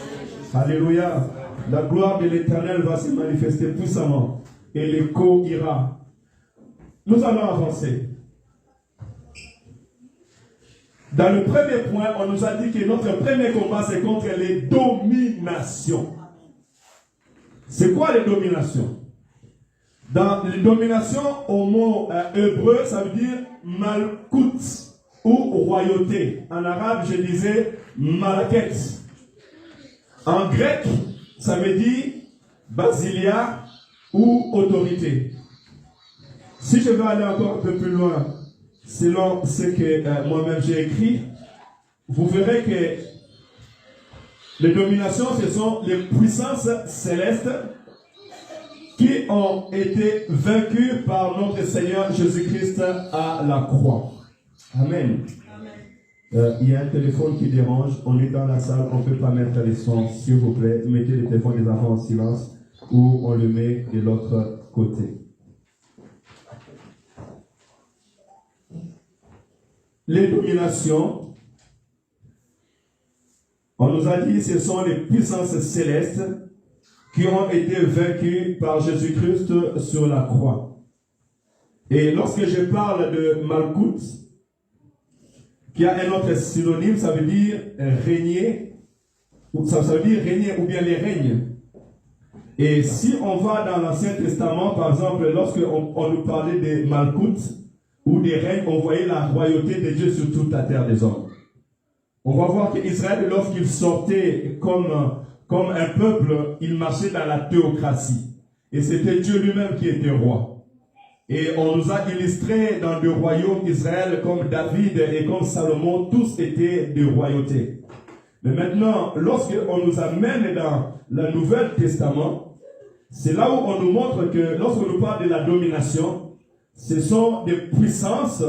Alléluia. La gloire de l'Éternel va se manifester puissamment. Et l'écho ira. Nous allons avancer. Dans le premier point, on nous a dit que notre premier combat, c'est contre les dominations. C'est quoi les dominations? Dans les dominations, au mot hébreu, ça veut dire malkout ou royauté. En arabe, je disais malaket. En grec, ça veut dire basilia ou autorité. Si je veux aller encore un peu plus loin, selon ce que moi-même j'ai écrit, vous verrez que Les dominations, ce sont les puissances célestes qui ont été vaincues par notre Seigneur Jésus-Christ à la croix. Amen. Il y a un téléphone qui dérange. On est dans la salle, on ne peut pas mettre les sons. S'il vous plaît, mettez le téléphone des enfants en silence ou on le met de l'autre côté. Les dominations, on nous a dit, ce sont les puissances célestes qui ont été vaincues par Jésus-Christ sur la croix. Et lorsque je parle de Malkout, qui a un autre synonyme, ça veut dire régner, ça veut dire régner ou bien les règnes. Et si on va dans l'Ancien Testament, par exemple, lorsque on nous parlait des Malkout ou des règnes, on voyait la royauté de Dieu sur toute la terre des hommes. On va voir qu'Israël, lorsqu'il sortait comme un peuple, il marchait dans la théocratie. Et c'était Dieu lui-même qui était roi. Et on nous a illustré dans le royaume d'Israël comme David et comme Salomon, tous étaient des royautés. Mais maintenant, lorsqu'on nous amène dans le Nouveau Testament, c'est là où on nous montre que lorsqu'on nous parle de la domination, ce sont des puissances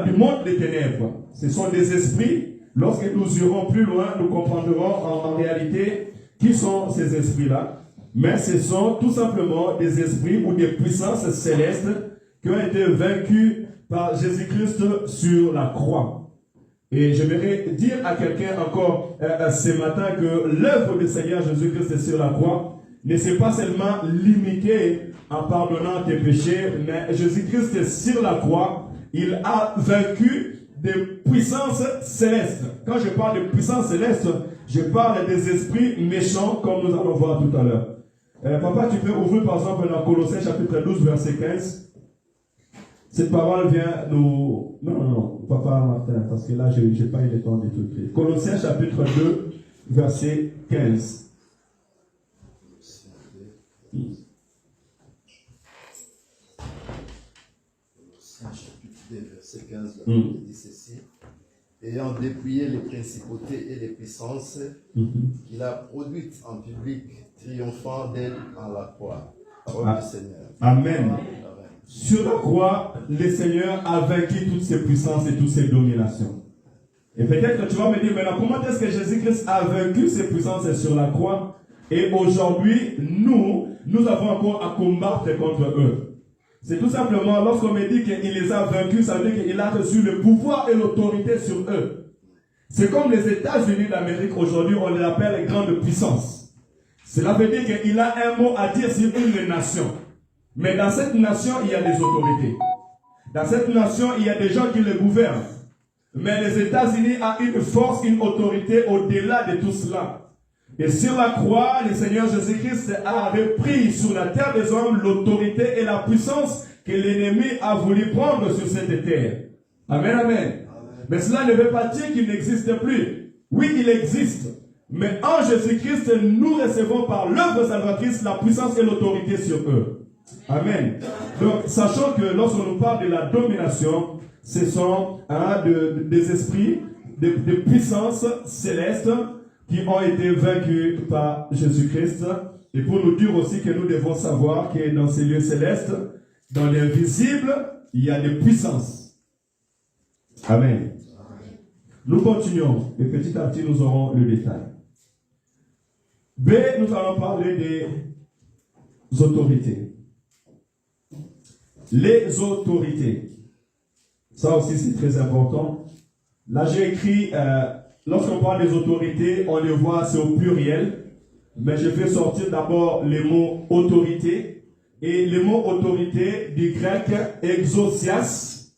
du monde des ténèbres. Ce sont des esprits. Lorsque nous irons plus loin, nous comprendrons en réalité qui sont ces esprits-là. Mais ce sont tout simplement des esprits ou des puissances célestes qui ont été vaincus par Jésus-Christ sur la croix. Et j'aimerais dire à quelqu'un encore ce matin que l'œuvre du Seigneur Jésus-Christ sur la croix ne s'est pas seulement limitée en pardonnant tes péchés, mais Jésus-Christ sur la croix, il a vaincu des puissances célestes. Quand je parle de puissances célestes, je parle des esprits méchants comme nous allons voir tout à l'heure. Papa, tu peux ouvrir par exemple dans Colossiens chapitre 12, verset 15. Cette parole vient nous... Non, Papa Martin, parce que là, je n'ai pas eu le temps de tout écrire. Colossiens chapitre 2, verset 15. Colossiens chapitre 2, verset 15, la Bible dit ceci. Ayant dépouillé les principautés et les puissances qu'il a produites en public, triomphant d'elle en la croix. Parole du Seigneur. Amen. Sur la croix, le Seigneur a vaincu toutes ces puissances et toutes ces dominations. Et peut-être que tu vas me dire, maintenant, comment est-ce que Jésus-Christ a vaincu ces puissances sur la croix? Et aujourd'hui, nous avons encore à combattre contre eux. C'est tout simplement, lorsqu'on me dit qu'il les a vaincus, ça veut dire qu'il a reçu le pouvoir et l'autorité sur eux. C'est comme les États-Unis d'Amérique aujourd'hui, on les appelle grande puissance. Cela veut dire qu'il a un mot à dire sur une nation. Mais dans cette nation, il y a des autorités. Dans cette nation, il y a des gens qui les gouvernent. Mais les États-Unis ont une force, une autorité au-delà de tout cela. Et sur la croix, le Seigneur Jésus-Christ a repris sur la terre des hommes l'autorité et la puissance que l'ennemi a voulu prendre sur cette terre. Amen, amen. Mais cela ne veut pas dire qu'il n'existe plus. Oui, il existe. Mais en Jésus-Christ, nous recevons par l'œuvre salvatrice la puissance et l'autorité sur eux. Amen. Donc, sachant que lorsqu'on nous parle de la domination, ce sont des esprits, des puissances célestes qui ont été vaincus par Jésus-Christ. Et pour nous dire aussi que nous devons savoir que dans ces lieux célestes, dans l'invisible, il y a des puissances. Amen. Nous continuons et petit à petit nous aurons le détail. B, nous allons parler des autorités. Les autorités. Ça aussi c'est très important. Là j'ai écrit... lorsqu'on parle des autorités, on les voit, c'est au pluriel. Mais je fais sortir d'abord les mots autorité. Et le mot autorité du grec exousias,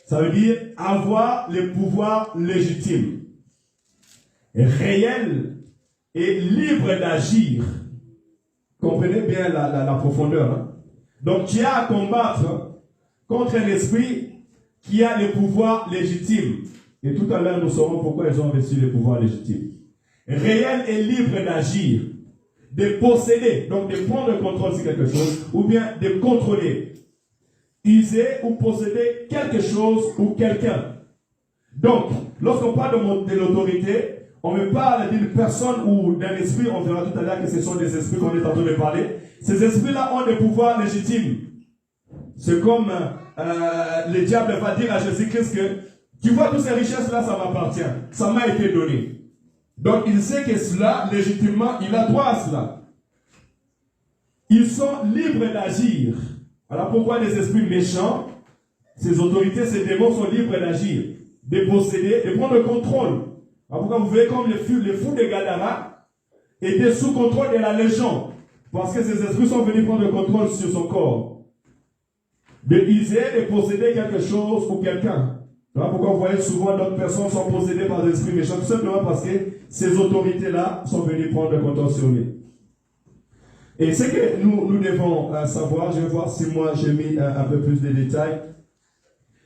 ça veut dire avoir le pouvoir légitime, réel et libre d'agir. Comprenez bien la profondeur. Hein? Donc tu as à combattre contre un esprit qui a le pouvoir légitime. Et tout à l'heure, nous saurons pourquoi ils ont reçu le pouvoir légitime. Réel et libre d'agir, de posséder, donc de prendre le contrôle sur quelque chose, ou bien de contrôler, user ou posséder quelque chose ou quelqu'un. Donc, lorsqu'on parle de l'autorité, on me parle d'une personne ou d'un esprit, on verra tout à l'heure que ce sont des esprits qu'on est en train de parler. Ces esprits-là ont des pouvoirs légitimes. C'est comme le diable va dire à Jésus-Christ que tu vois toutes ces richesses-là, ça m'appartient. Ça m'a été donné. Donc il sait que cela, légitimement, il a droit à cela. Ils sont libres d'agir. Alors pourquoi les esprits méchants, ces autorités, ces démons sont libres d'agir, de posséder, de prendre le contrôle. Alors pourquoi vous voyez comme les fous de Gadara étaient sous contrôle de la légion, parce que ces esprits sont venus prendre le contrôle sur son corps. De user, de posséder quelque chose ou quelqu'un. Voilà pourquoi vous voyez souvent d'autres personnes sont possédées par des esprits méchants, tout simplement parce que ces autorités-là sont venues prendre le contrôle sur lui. Et ce que nous devons savoir, je vais voir si moi j'ai mis un peu plus de détails.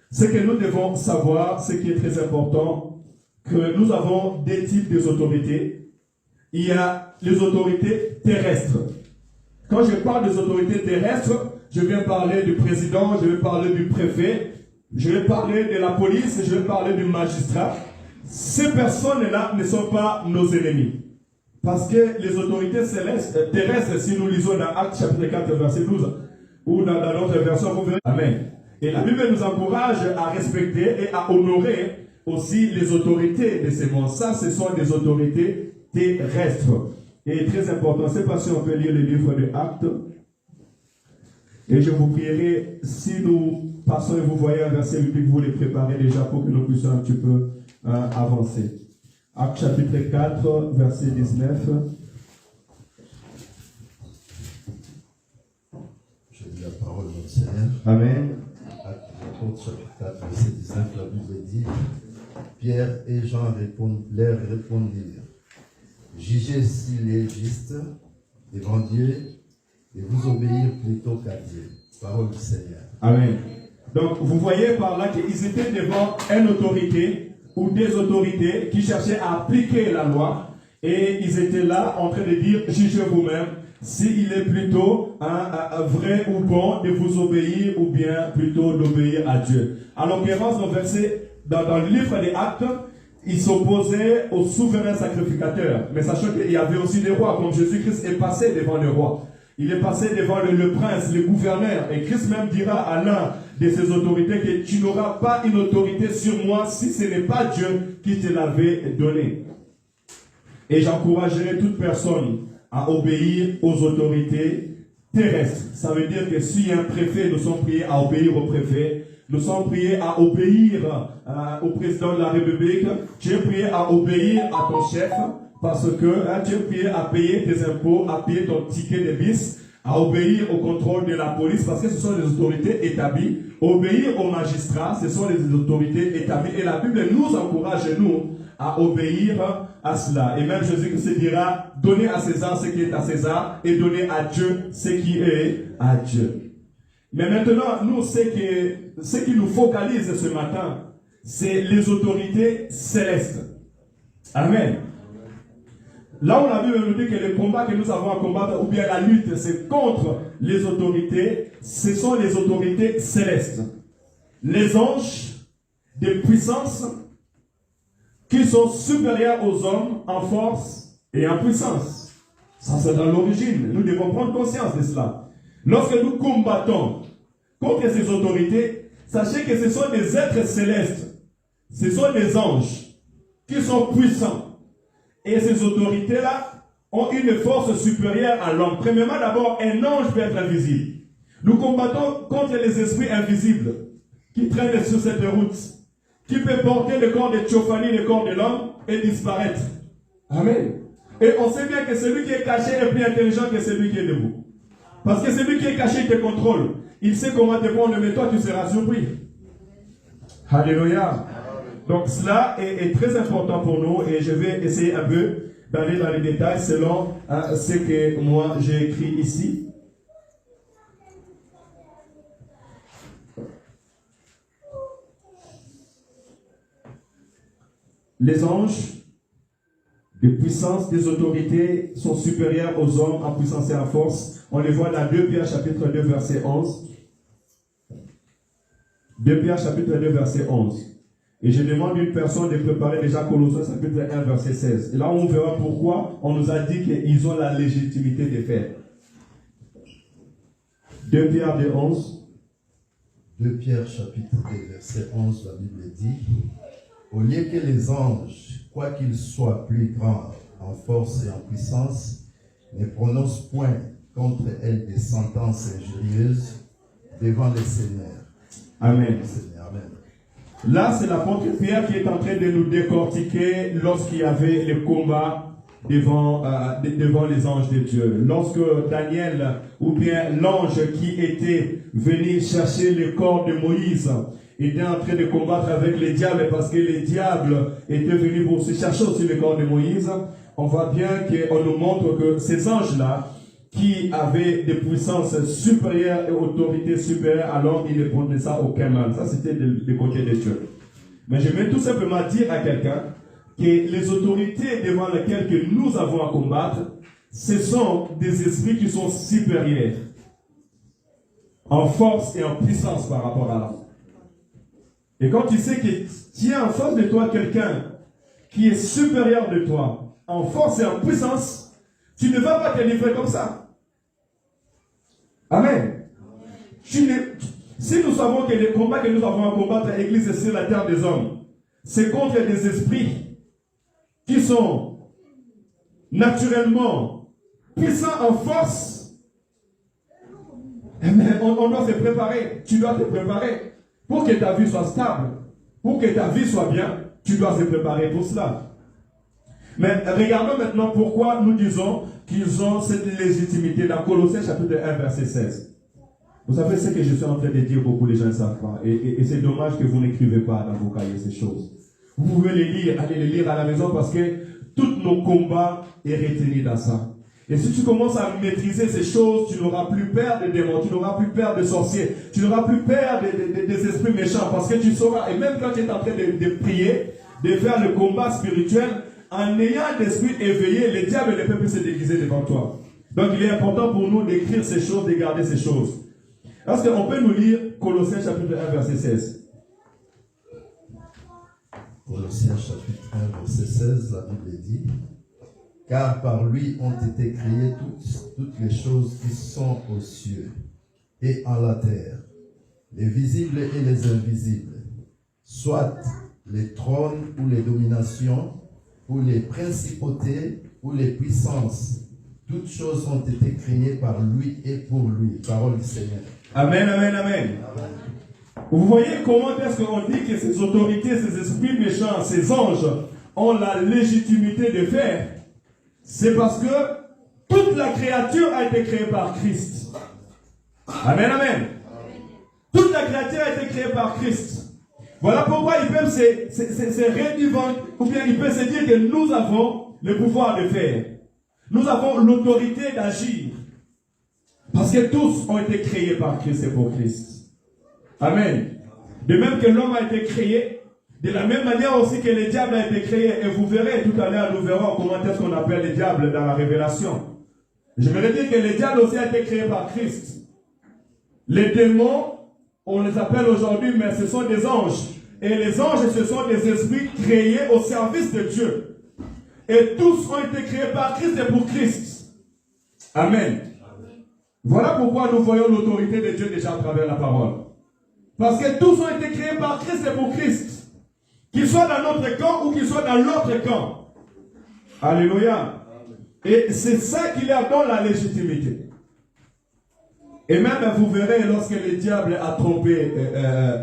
Ce que nous devons savoir, ce qui est très important, que nous avons des types d'autorités. Il y a les autorités terrestres. Quand je parle des autorités terrestres, je vais parler du président, je vais parler du préfet, je vais parler de la police, je vais parler du magistrat. Ces personnes-là ne sont pas nos ennemis. Parce que les autorités terrestres, si nous lisons dans Actes chapitre 4, verset 12, ou dans notre version, vous verrez. Amen. Et la Bible nous encourage à respecter et à honorer aussi les autorités de ces mondes. Ça, ce sont des autorités terrestres. Et très important, c'est pas si on peut lire le livre de Actes. Et je vous prierai, si nous passons et vous voyez un verset biblique, vous les préparez déjà pour que nous puissions un petit peu avancer. Actes chapitre 4, verset 19. Je lis la parole de notre Seigneur. Amen. Actes chapitre 4, verset 19, la Bible dit, Pierre et Jean leur répondirent, jugez s'il est juste devant Dieu et vous obéir plutôt qu'à Dieu. Parole du Seigneur. Amen. Donc vous voyez par là qu'ils étaient devant une autorité ou des autorités qui cherchaient à appliquer la loi, et ils étaient là en train de dire, jugez vous-même s'il est plutôt vrai ou bon de vous obéir ou bien plutôt d'obéir à Dieu. En l'occurrence, dans le livre des Actes, ils s'opposaient au souverain sacrificateur, mais sachant qu'il y avait aussi des rois, comme Jésus-Christ est passé devant le roi. Il est passé devant le prince, le gouverneur, et Christ même dira à l'un de ses autorités que tu n'auras pas une autorité sur moi si ce n'est pas Dieu qui te l'avait donné. Et j'encouragerai toute personne à obéir aux autorités terrestres. Ça veut dire que si un préfet, nous sommes priés à obéir au préfet, nous sommes priés à obéir au président de la République, tu es prié à obéir à ton chef, parce que tu es prié à payer tes impôts, à payer ton ticket de bus, à obéir au contrôle de la police, parce que ce sont des autorités établies. Obéir aux magistrats, ce sont les autorités établies. Et la Bible nous encourage, nous, à obéir à cela. Et même Jésus-Christ dira, donnez à César ce qui est à César, et donnez à Dieu ce qui est à Dieu. Mais maintenant, nous, ce qui nous focalise ce matin, c'est les autorités célestes. Amen. Là où la Bible nous dit que le combat que nous avons à combattre, ou bien la lutte, c'est contre les autorités, ce sont les autorités célestes. Les anges de puissance qui sont supérieurs aux hommes en force et en puissance. Ça, c'est dans l'origine. Nous devons prendre conscience de cela. Lorsque nous combattons contre ces autorités, sachez que ce sont des êtres célestes. Ce sont des anges qui sont puissants. Et ces autorités-là ont une force supérieure à l'homme. Premièrement, d'abord, un ange peut être invisible. Nous combattons contre les esprits invisibles qui traînent sur cette route, qui peuvent porter le corps de Théophanie, le corps de l'homme, et disparaître. Amen. Et on sait bien que celui qui est caché est plus intelligent que celui qui est debout. Parce que celui qui est caché, il te contrôle. Il sait comment te prendre, mais toi, tu seras surpris. Alléluia. Donc cela est très important pour nous, et je vais essayer un peu d'aller dans les détails selon ce que moi j'ai écrit ici. Les anges de puissance des autorités sont supérieurs aux hommes en puissance et en force. On les voit dans 2 Pierre chapitre 2 verset 11. 2 Pierre chapitre 2 verset 11. Et je demande à une personne de préparer déjà Colossiens chapitre 1, verset 16. Et là, on verra pourquoi on nous a dit qu'ils ont la légitimité de faire. 2 Pierre 2, 11. 2 Pierre chapitre 2, verset 11, la Bible dit, « Au lieu que les anges, quoiqu'ils soient plus grands en force et en puissance, ne prononcent point contre elles des sentences injurieuses devant le Seigneur. » Amen. Amen. Là, c'est l'apôtre Pierre qui est en train de nous décortiquer lorsqu'il y avait le combat devant les anges de Dieu. Lorsque Daniel, ou bien l'ange qui était venu chercher le corps de Moïse, était en train de combattre avec les diables parce que les diables étaient venus pour se chercher aussi le corps de Moïse, on voit bien qu'on nous montre que ces anges-là, qui avaient des puissances supérieures et autorités supérieures, alors ils ne prenaient ça aucun mal. Ça, c'était du côté de Dieu. Mais je vais tout simplement dire à quelqu'un que les autorités devant lesquelles que nous avons à combattre, ce sont des esprits qui sont supérieurs en force et en puissance par rapport à l'homme. Et quand tu sais que tu as en face de toi quelqu'un qui est supérieur de toi, en force et en puissance, tu ne vas pas te livrer comme ça. Amen. Si nous savons que les combats que nous avons à combattre à l'église et sur la terre des hommes, c'est contre des esprits qui sont naturellement puissants en force, mais on doit se préparer. Tu dois te préparer. Pour que ta vie soit stable, pour que ta vie soit bien, tu dois te préparer pour cela. Mais regardons maintenant pourquoi nous disons qu'ils ont cette légitimité dans Colossiens chapitre 1, verset 16. Vous savez ce que je suis en train de dire, beaucoup de gens ne savent pas. Et c'est dommage que vous n'écrivez pas dans vos cahiers ces choses. Vous pouvez les lire, allez les lire à la maison parce que tous nos combats sont retenus dans ça. Et si tu commences à maîtriser ces choses, tu n'auras plus peur des démons, tu n'auras plus peur des sorciers, tu n'auras plus peur des esprits méchants parce que tu sauras, et même quand tu es en train de prier, de faire le combat spirituel, en ayant l'esprit éveillé, le diable ne peut plus se déguiser devant toi. Donc il est important pour nous d'écrire ces choses, de garder ces choses. Parce qu'on peut nous lire Colossiens chapitre 1, verset 16. Colossiens chapitre 1, verset 16, la Bible dit, « Car par lui ont été créées toutes les choses qui sont aux cieux et en la terre, les visibles et les invisibles, soit les trônes ou les dominations, ou les principautés, ou les puissances. Toutes choses ont été créées par lui et pour lui. » Parole du Seigneur. Amen, amen, amen. Vous voyez comment est-ce qu'on dit que ces autorités, ces esprits méchants, ces anges ont la légitimité de faire? C'est parce que toute la créature a été créée par Christ. Amen, amen. Toute la créature a été créée par Christ. Voilà pourquoi ils peuvent se réduire, ou bien ils peuvent se dire que nous avons le pouvoir de faire. Nous avons l'autorité d'agir. Parce que tous ont été créés par Christ et pour Christ. Amen. De même que l'homme a été créé, de la même manière aussi que le diable a été créé. Et vous verrez tout à l'heure, nous verrons comment est-ce qu'on appelle le diable dans la révélation. Je vais dire que le diable aussi a été créé par Christ. Les démons, on les appelle aujourd'hui, mais ce sont des anges. Et les anges, ce sont des esprits créés au service de Dieu. Et tous ont été créés par Christ et pour Christ. Amen. Voilà pourquoi nous voyons l'autorité de Dieu déjà à travers la parole. Parce que tous ont été créés par Christ et pour Christ. Qu'ils soient dans notre camp ou qu'ils soient dans l'autre camp. Alléluia. Et c'est ça qu'il y a dans la légitimité. Et même vous verrez lorsque le diable a trompé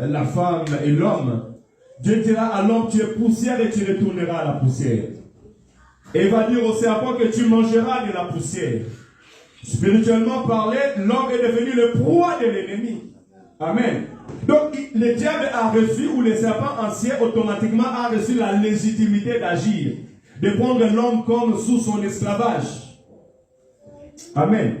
la femme et l'homme, Dieu dira à l'homme, tu es poussière et tu retourneras à la poussière. Et il va dire au serpent que tu mangeras de la poussière. Spirituellement parlé, l'homme est devenu le proie de l'ennemi. Amen. Donc le diable a reçu, ou le serpent ancien automatiquement a reçu la légitimité d'agir, de prendre l'homme comme sous son esclavage. Amen.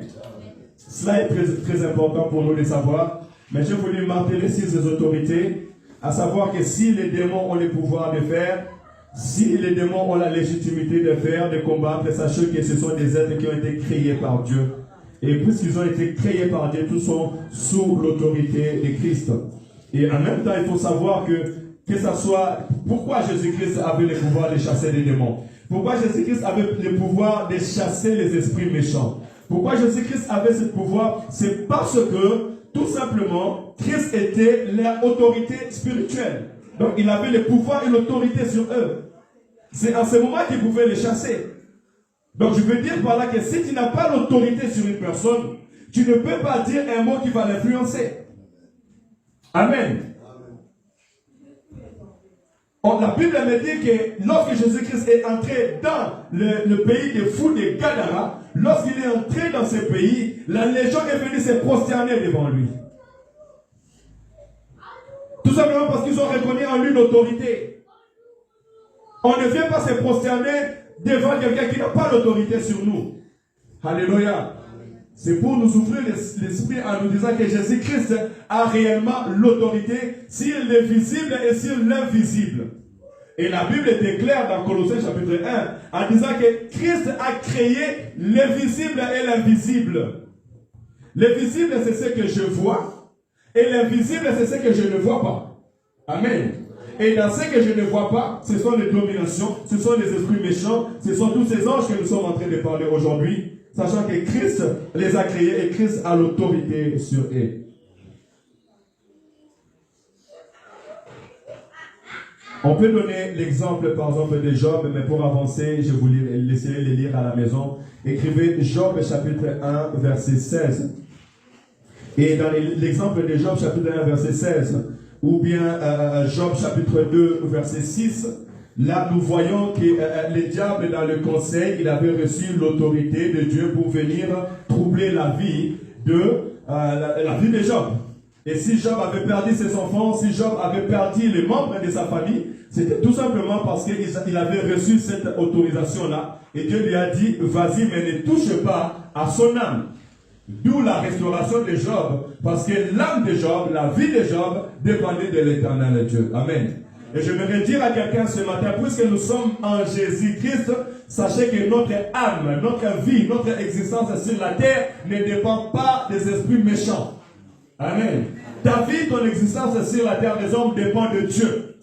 Cela est très, très important pour nous de savoir. Mais je voulais marteler sur ces autorités, à savoir que si les démons ont le pouvoir de faire, si les démons ont la légitimité de faire, de combattre, sachez que ce sont des êtres qui ont été créés par Dieu. Et puisqu'ils ont été créés par Dieu, tous sont sous l'autorité de Christ. Et en même temps, il faut savoir que que ça soit, pourquoi Jésus-Christ avait le pouvoir de chasser les démons? Pourquoi Jésus-Christ avait le pouvoir de chasser les esprits méchants? Pourquoi Jésus-Christ avait ce pouvoir? C'est parce que, tout simplement, Christ était leur autorité spirituelle. Donc, il avait le pouvoir et l'autorité sur eux. C'est en ce moment qu'il pouvait les chasser. Donc, je veux dire par là que si tu n'as pas l'autorité sur une personne, tu ne peux pas dire un mot qui va l'influencer. Amen. La Bible me dit que lorsque Jésus-Christ est entré dans le pays des fous de Gadara, lorsqu'il est entré dans ce pays, la légion est venue se prosterner devant lui. Tout simplement parce qu'ils ont reconnu en lui l'autorité. On ne vient pas se prosterner devant quelqu'un qui n'a pas l'autorité sur nous. Alléluia. C'est pour nous ouvrir l'esprit en nous disant que Jésus-Christ a réellement l'autorité sur l'invisible et sur l'invisible. Et la Bible était claire dans Colossiens chapitre 1 en disant que Christ a créé l'invisible et l'invisible. L'invisible, c'est ce que je vois, et l'invisible, c'est ce que je ne vois pas. Amen. Et dans ce que je ne vois pas, ce sont les dominations, ce sont les esprits méchants, ce sont tous ces anges que nous sommes en train de parler aujourd'hui. Sachant que Christ les a créés et Christ a l'autorité sur eux. On peut donner l'exemple par exemple de Job, mais pour avancer, je vous laisserai les lire à la maison. Écrivez Job chapitre 1 verset 16. Et dans l'exemple de Job chapitre 1 verset 16, ou bien Job chapitre 2 verset 6, là, nous voyons que le diable, dans le conseil, il avait reçu l'autorité de Dieu pour venir troubler la vie de Job. Et si Job avait perdu ses enfants, si Job avait perdu les membres de sa famille, c'était tout simplement parce qu'il avait reçu cette autorisation-là. Et Dieu lui a dit, vas-y, mais ne touche pas à son âme. D'où la restauration de Job, parce que l'âme de Job, la vie de Job, dépendait de l'Éternel Dieu. Amen. Et je voudrais dire à quelqu'un ce matin, puisque nous sommes en Jésus-Christ, sachez que notre âme, notre vie, notre existence sur la terre ne dépend pas des esprits méchants. Amen. Ta vie, ton existence sur la terre des hommes dépend de Dieu.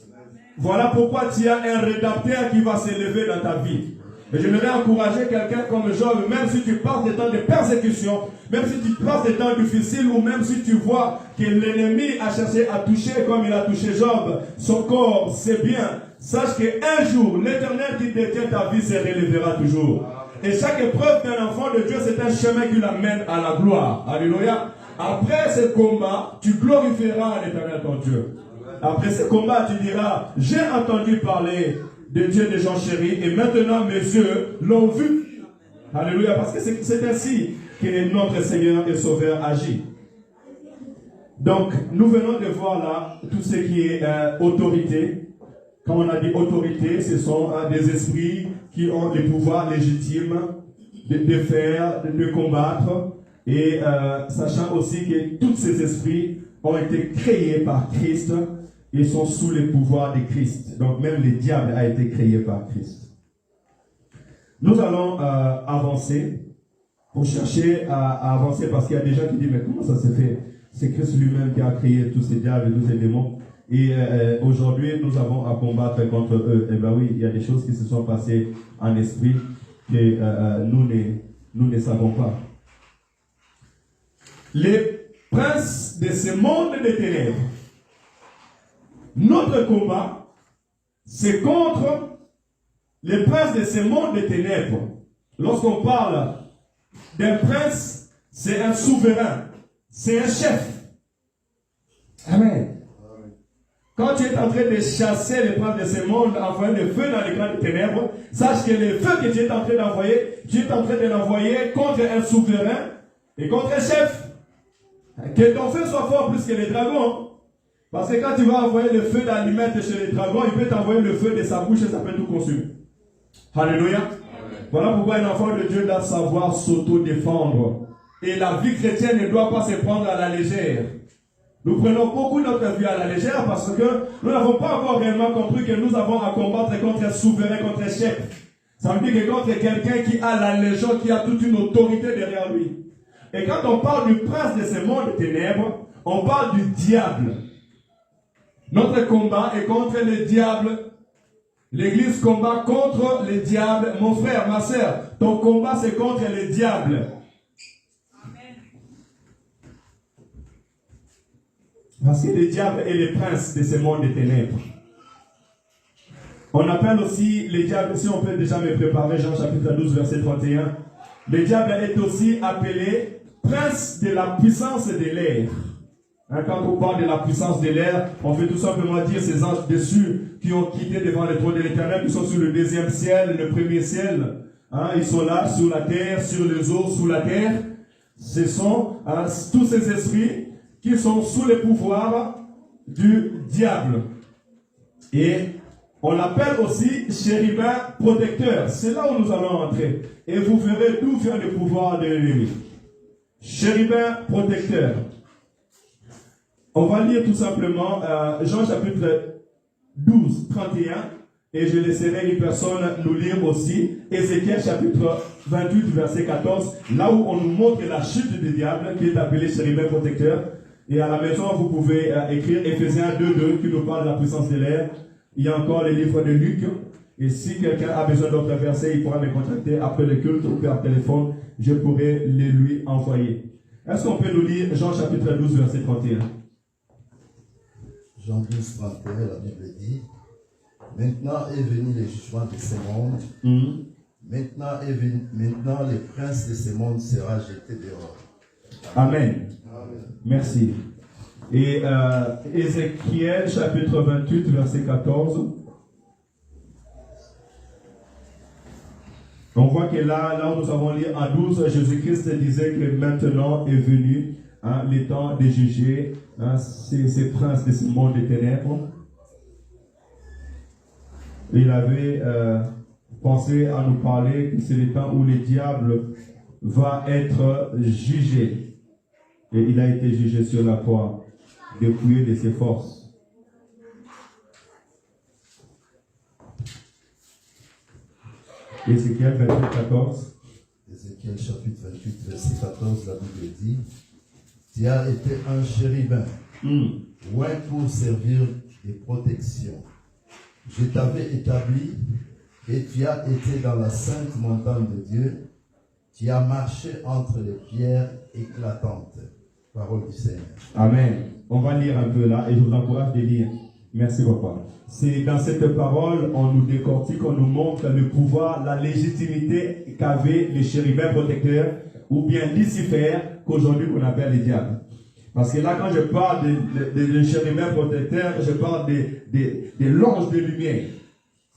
Voilà pourquoi tu as un rédempteur qui va s'élever dans ta vie. Et je voudrais encourager quelqu'un comme Job, même si tu passes des temps de persécution, même si tu passes des temps difficiles, ou même si tu vois que l'ennemi a cherché à toucher comme il a touché Job, son corps, c'est bien. Sache qu'un jour, l'Éternel qui détient ta vie se relèvera toujours. Et chaque épreuve d'un enfant de Dieu, c'est un chemin qui l'amène à la gloire. Alléluia. Après ce combat, tu glorifieras l'Éternel ton Dieu. Après ce combat, tu diras, j'ai entendu parler de Dieu des gens chéris, et maintenant mes yeux l'ont vu. Alléluia, parce que c'est ainsi que notre Seigneur et Sauveur agit. Donc, nous venons de voir là tout ce qui est autorité. Quand on a dit autorité, ce sont des esprits qui ont des pouvoirs légitimes de faire, de combattre, et sachant aussi que tous ces esprits ont été créés par Christ, et sont sous le pouvoir de Christ. Donc même le diable a été créé par Christ. Nous allons avancer pour chercher à avancer, parce qu'il y a des gens qui disent, mais comment ça se fait? C'est Christ lui-même qui a créé tous ces diables et tous ces démons. Et aujourd'hui, nous avons à combattre contre eux. Et bien oui, il y a des choses qui se sont passées en esprit que nous ne savons pas. Les princes de ce monde des ténèbres. Notre combat, c'est contre les princes de ce monde des ténèbres. Lorsqu'on parle d'un prince, c'est un souverain, c'est un chef. Amen. Quand tu es en train de chasser les princes de ce monde, envoyer le feu dans les grandes ténèbres, sache que le feu que tu es en train d'envoyer, tu es en train de l'envoyer contre un souverain et contre un chef. Que ton feu soit fort plus que les dragons. Parce que quand tu vas envoyer le feu d'allumette chez les dragons, il peut t'envoyer le feu de sa bouche et ça peut tout consumer. Alléluia. Amen. Voilà pourquoi un enfant de Dieu doit savoir s'auto-défendre. Et la vie chrétienne ne doit pas se prendre à la légère. Nous prenons beaucoup notre vie à la légère parce que nous n'avons pas encore réellement compris que nous avons à combattre contre un souverain, contre un chef. Ça veut dire que contre quelqu'un qui a la légion, qui a toute une autorité derrière lui. Et quand on parle du prince de ce monde de ténèbres, on parle du diable. Notre combat est contre les diables. L'église combat contre les diables. Mon frère, ma soeur, ton combat c'est contre les diables. Parce que les diables est les princes de ce monde des ténèbres. On appelle aussi les diables, si on peut déjà me préparer, Jean chapitre 12, verset 31. Le diable est aussi appelé prince de la puissance de l'air. Hein, quand on parle de la puissance de l'air, on veut tout simplement dire ces anges dessus qui ont quitté devant le trône de l'Éternel, qui sont sur le deuxième ciel, le premier ciel. Hein, ils sont là, sur la terre, sur les eaux, sous la terre. Ce sont tous ces esprits qui sont sous le pouvoir du diable. Et on l'appelle aussi chérubin protecteur. C'est là où nous allons entrer. Et vous verrez d'où vient le pouvoir de l'ennemi. Chérubin protecteur. On va lire tout simplement Jean chapitre 12, 31. Et je laisserai une personne nous lire aussi Ézéchiel chapitre 28, verset 14. Là où on nous montre la chute du diable qui est appelé chérubin protecteur. Et à la maison, vous pouvez écrire Éphésiens 2, qui nous parle de la puissance de l'air. Il y a encore les livres de Luc. Et si quelqu'un a besoin d'autres versets, il pourra me contacter après le culte ou par téléphone. Je pourrai les lui envoyer. Est-ce qu'on peut nous lire Jean chapitre 12, verset 31? Jean 12, 31, la Bible dit: Maintenant est venu le jugement de ce monde. Maintenant les princes de ce monde sera jeté dehors. Amen. Amen. Merci. Et Ézéchiel chapitre 28, verset 14. On voit que là où nous avons lu à 12, Jésus-Christ disait que maintenant est venu le temps de juger ces princes de ce monde des ténèbres. Il avait pensé à nous parler que c'est le temps où le diable va être jugé. Et il a été jugé sur la croix, dépouillé de ses forces. Ézéchiel 28, 14. Ézéchiel chapitre 28, verset 14, la Bible dit: Tu as été un chérubin, loin pour servir de protection. Je t'avais établi et tu as été dans la sainte montagne de Dieu. Tu as marché entre les pierres éclatantes. Parole du Seigneur. Amen. On va lire un peu là et je vous encourage de lire. Merci papa. C'est dans cette parole, on nous décortique, on nous montre le pouvoir, la légitimité qu'avait les chérubins protecteurs ou bien Lucifer, qu'aujourd'hui on appelle les diables. Parce que là, quand je parle de chérubins protecteurs, je parle de l'ange de lumière.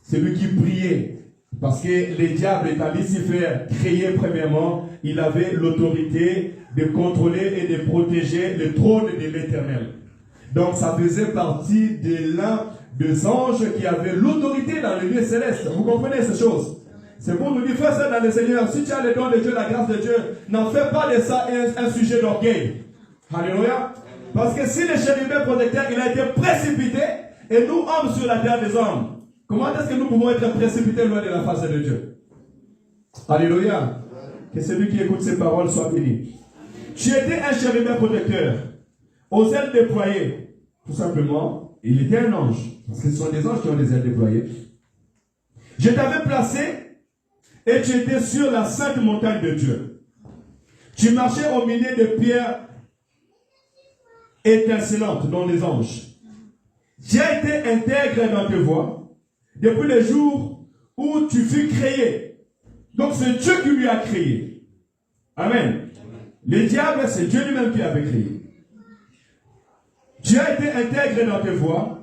Celui qui brillait. Parce que le diable étant Lucifer créé premièrement, il avait l'autorité de contrôler et de protéger le trône de l'Éternel. Donc ça faisait partie de l'un des anges qui avait l'autorité dans le lieu céleste. Vous comprenez ces choses? C'est pour nous dire, frère, ça dans le Seigneur, si tu as le don de Dieu, la grâce de Dieu, n'en fais pas de ça un sujet d'orgueil. Alléluia. Parce que si le chérubin protecteur, il a été précipité, et nous, hommes sur la terre des hommes, comment est-ce que nous pouvons être précipités loin de la face de Dieu? Alléluia. Que celui qui écoute ces paroles soit béni. Tu étais un chérubin protecteur, aux ailes déployées. Tout simplement, il était un ange. Parce que ce sont des anges qui ont des ailes déployées. Je t'avais placé et tu étais sur la sainte montagne de Dieu. Tu marchais au milieu de pierres étincelantes, dont les anges. Tu as été intègre dans tes voies depuis le jour où tu fus créé. Donc c'est Dieu qui lui a créé. Amen. Le diable, c'est Dieu lui-même qui l'avait créé. Tu as été intègre dans tes voies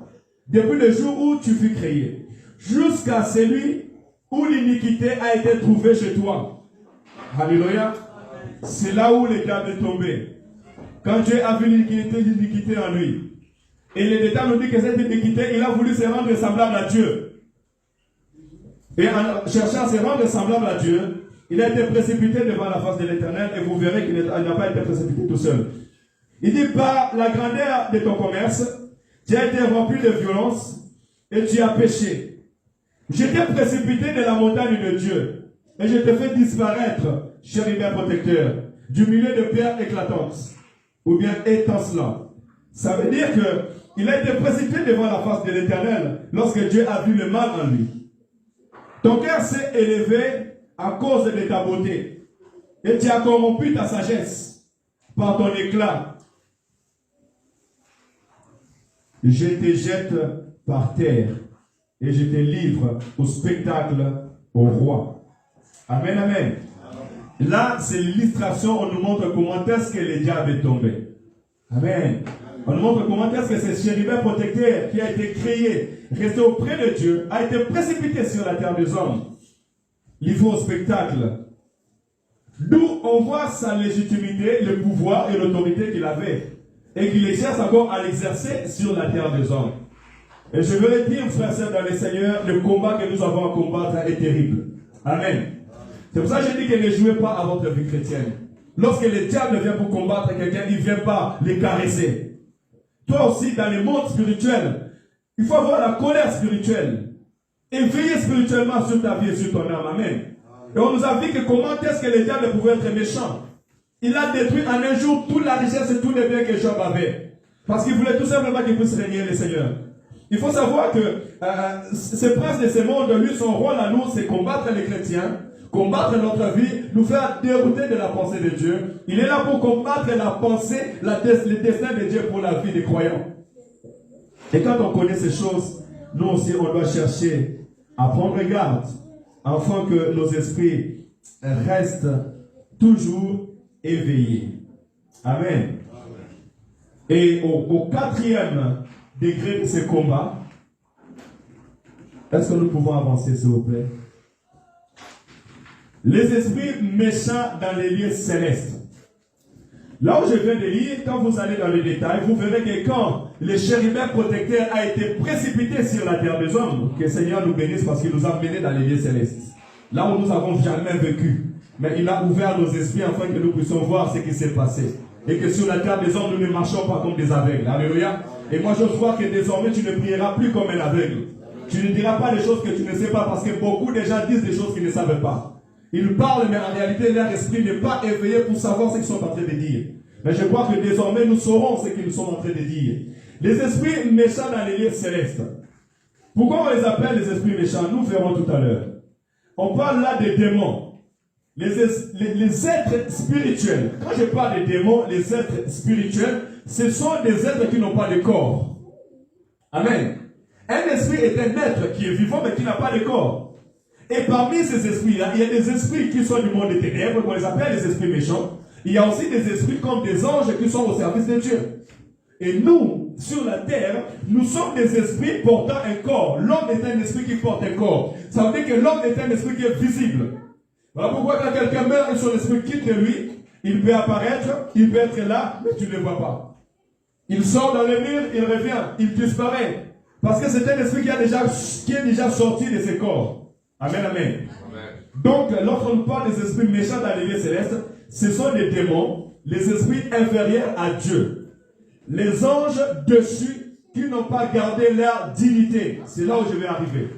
depuis le jour où tu fus créé, jusqu'à celui où l'iniquité a été trouvée chez toi. Alléluia. C'est là où le diable est tombé. Quand Dieu a vu l'iniquité en lui. Et le détail nous dit que cette iniquité, il a voulu se rendre semblable à Dieu. Et en cherchant à se rendre semblable à Dieu, il a été précipité devant la face de l'Éternel et vous verrez qu'il n'a pas été précipité tout seul. Il dit, par la grandeur de ton commerce, tu as été rempli de violence et tu as péché. Je t'ai précipité de la montagne de Dieu et je t'ai fait disparaître, chérubin protecteur, du milieu de pierres éclatantes ou bien étincelantes. Ça veut dire que Il a été précipité devant la face de l'Éternel lorsque Dieu a vu le mal en lui. Ton cœur s'est élevé à cause de ta beauté et tu as corrompu ta sagesse par ton éclat. Je te jette par terre et je te livre au spectacle au roi. Amen, amen. Là, c'est l'illustration, on nous montre comment est-ce que le diable est tombé. Amen. On nous montre comment est-ce que ce chérubin protecteur qui a été créé, resté auprès de Dieu, a été précipité sur la terre des hommes. Livré au spectacle. D'où on voit sa légitimité, le pouvoir et l'autorité qu'il avait. Et qu'il exerce encore à l'exercer sur la terre des hommes. Et je veux le dire, frères et sœurs, dans le Seigneur, le combat que nous avons à combattre est terrible. Amen. C'est pour ça que je dis que ne jouez pas à votre vie chrétienne. Lorsque le diable vient pour combattre quelqu'un, il ne vient pas les caresser. Toi aussi, dans le monde spirituel, il faut avoir la colère spirituelle. Et veiller spirituellement sur ta vie et sur ton âme. Amen. Et on nous a dit que comment est-ce que le diable pouvait être méchant. Il a détruit en un jour toute la richesse et tous les biens que Job avait. Parce qu'il voulait tout simplement qu'il puisse régner le Seigneur. Il faut savoir que ces princes de ce monde, lui, son rôle à nous, c'est combattre les chrétiens, combattre notre vie, nous faire dérouter de la pensée de Dieu. Il est là pour combattre la pensée, le destin de Dieu pour la vie des croyants. Et quand on connaît ces choses, nous aussi, on doit chercher à prendre garde, afin que nos esprits restent toujours éveillés. Amen. Et au quatrième degré de ce combat, est-ce que nous pouvons avancer, s'il vous plaît? Les esprits méchants dans les lieux célestes. Là où je viens de lire, quand vous allez dans les détails, vous verrez que quand le chérubin protecteur a été précipité sur la terre des hommes, que le Seigneur nous bénisse parce qu'il nous a menés dans les lieux célestes. Là où nous n'avons jamais vécu. Mais il a ouvert nos esprits afin que nous puissions voir ce qui s'est passé. Et que sur la terre des hommes, nous ne marchons pas comme des aveugles. Alléluia. Et moi, je vois que désormais, tu ne prieras plus comme un aveugle. Tu ne diras pas des choses que tu ne sais pas parce que beaucoup de gens disent des choses qu'ils ne savent pas. Ils parlent, mais en réalité, leur esprit n'est pas éveillé pour savoir ce qu'ils sont en train de dire. Mais je crois que désormais, nous saurons ce qu'ils sont en train de dire. Les esprits méchants dans les lieux célestes. Pourquoi on les appelle les esprits méchants? Nous verrons tout à l'heure. On parle là des démons. Les êtres spirituels. Quand je parle des démons, les êtres spirituels, ce sont des êtres qui n'ont pas de corps. Amen. Un esprit est un être qui est vivant mais qui n'a pas de corps. Et parmi ces esprits-là, il y a des esprits qui sont du monde des ténèbres, qu'on les appelle les esprits méchants. Il y a aussi des esprits comme des anges qui sont au service de Dieu. Et nous, sur la terre, nous sommes des esprits portant un corps. L'homme est un esprit qui porte un corps. Ça veut dire que l'homme est un esprit qui est visible. Voilà pourquoi quand quelqu'un meurt et son esprit quitte lui, il peut apparaître, il peut être là, mais tu ne le vois pas. Il sort dans le mur, il revient, il disparaît. Parce que c'est un esprit qui est déjà sorti de ses corps. Amen, amen. Donc, lorsqu'on parle des esprits méchants dans les lieux célestes, ce sont les démons, les esprits inférieurs à Dieu. Les anges dessus qui n'ont pas gardé leur dignité. C'est là où je vais arriver.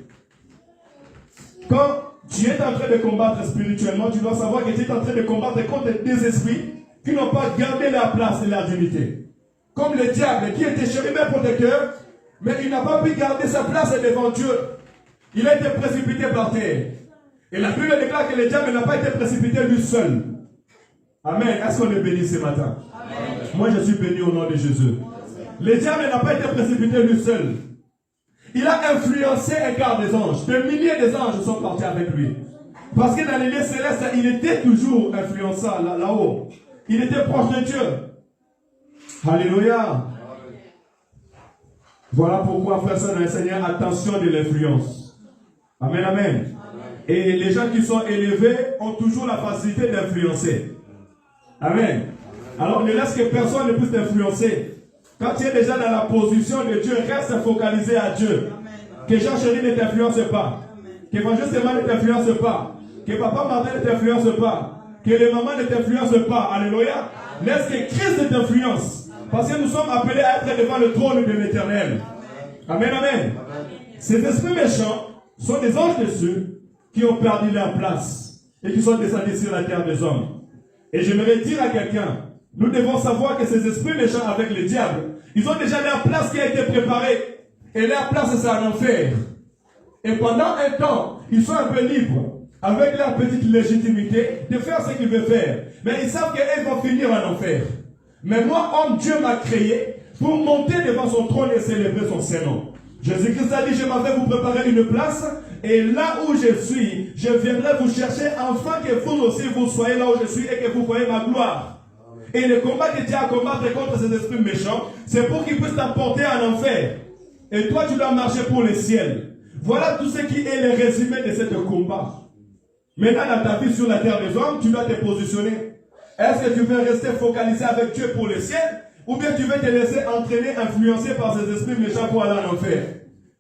Quand tu es en train de combattre spirituellement, tu dois savoir que tu es en train de combattre contre des esprits qui n'ont pas gardé leur place et leur dignité. Comme le diable qui était chérubin protecteur, mais il n'a pas pu garder sa place devant Dieu. Il a été précipité par terre. Et la Bible déclare que le diable n'a pas été précipité lui seul. Amen. Est-ce qu'on est béni ce matin? Amen. Moi je suis béni au nom de Jésus. Le diable n'a pas été précipité lui seul. Il a influencé un quart des anges. Des milliers d'anges sont partis avec lui. Parce que dans les lieux célestes, il était toujours influençant là-haut. Il était proche de Dieu. Alléluia. Voilà pourquoi, frères et sœurs dans le Seigneur, attention de l'influence. Amen, amen. Et les gens qui sont élevés ont toujours la facilité d'influencer. Amen. Alors ne laisse que personne ne puisse t'influencer. Quand tu es déjà dans la position de Dieu, reste focalisé à Dieu. Que Jean Chéri ne t'influence pas. Qu'Évangile Stéphane ne t'influence pas. Que Papa Martin ne t'influence pas. Que les mamans ne t'influencent pas. Alléluia. Laisse que Christ t'influence. Parce que nous sommes appelés à être devant le trône de l'Éternel. Amen, amen. Ces esprits méchants sont des anges dessus qui ont perdu leur place et qui sont descendus sur la terre des hommes. Et j'aimerais dire à quelqu'un, Nous devons savoir que ces esprits méchants avec le diable, ils ont déjà leur place qui a été préparée. Et leur place, c'est en enfer. Et pendant un temps, ils sont un peu libres, avec leur petite légitimité, de faire ce qu'ils veulent faire. Mais ils savent qu'ils vont finir en enfer. Mais moi, homme, Dieu m'a créé pour monter devant son trône et célébrer son Saint-Nom. Jésus-Christ a dit, je m'en vais vous préparer une place, et là où je suis, je viendrai vous chercher, afin que vous aussi vous soyez là où je suis et que vous voyez ma gloire. Et le combat que Dieu a combattre contre ces esprits méchants, c'est pour qu'ils puissent t'apporter en enfer. Et toi, tu dois marcher pour le ciel. Voilà tout ce qui est le résumé de ce combat. Maintenant, dans ta vie sur la terre des hommes, tu dois te positionner. Est-ce que tu veux rester focalisé avec Dieu pour le ciel, ou bien tu veux te laisser entraîner, influencer par ces esprits méchants pour aller en enfer?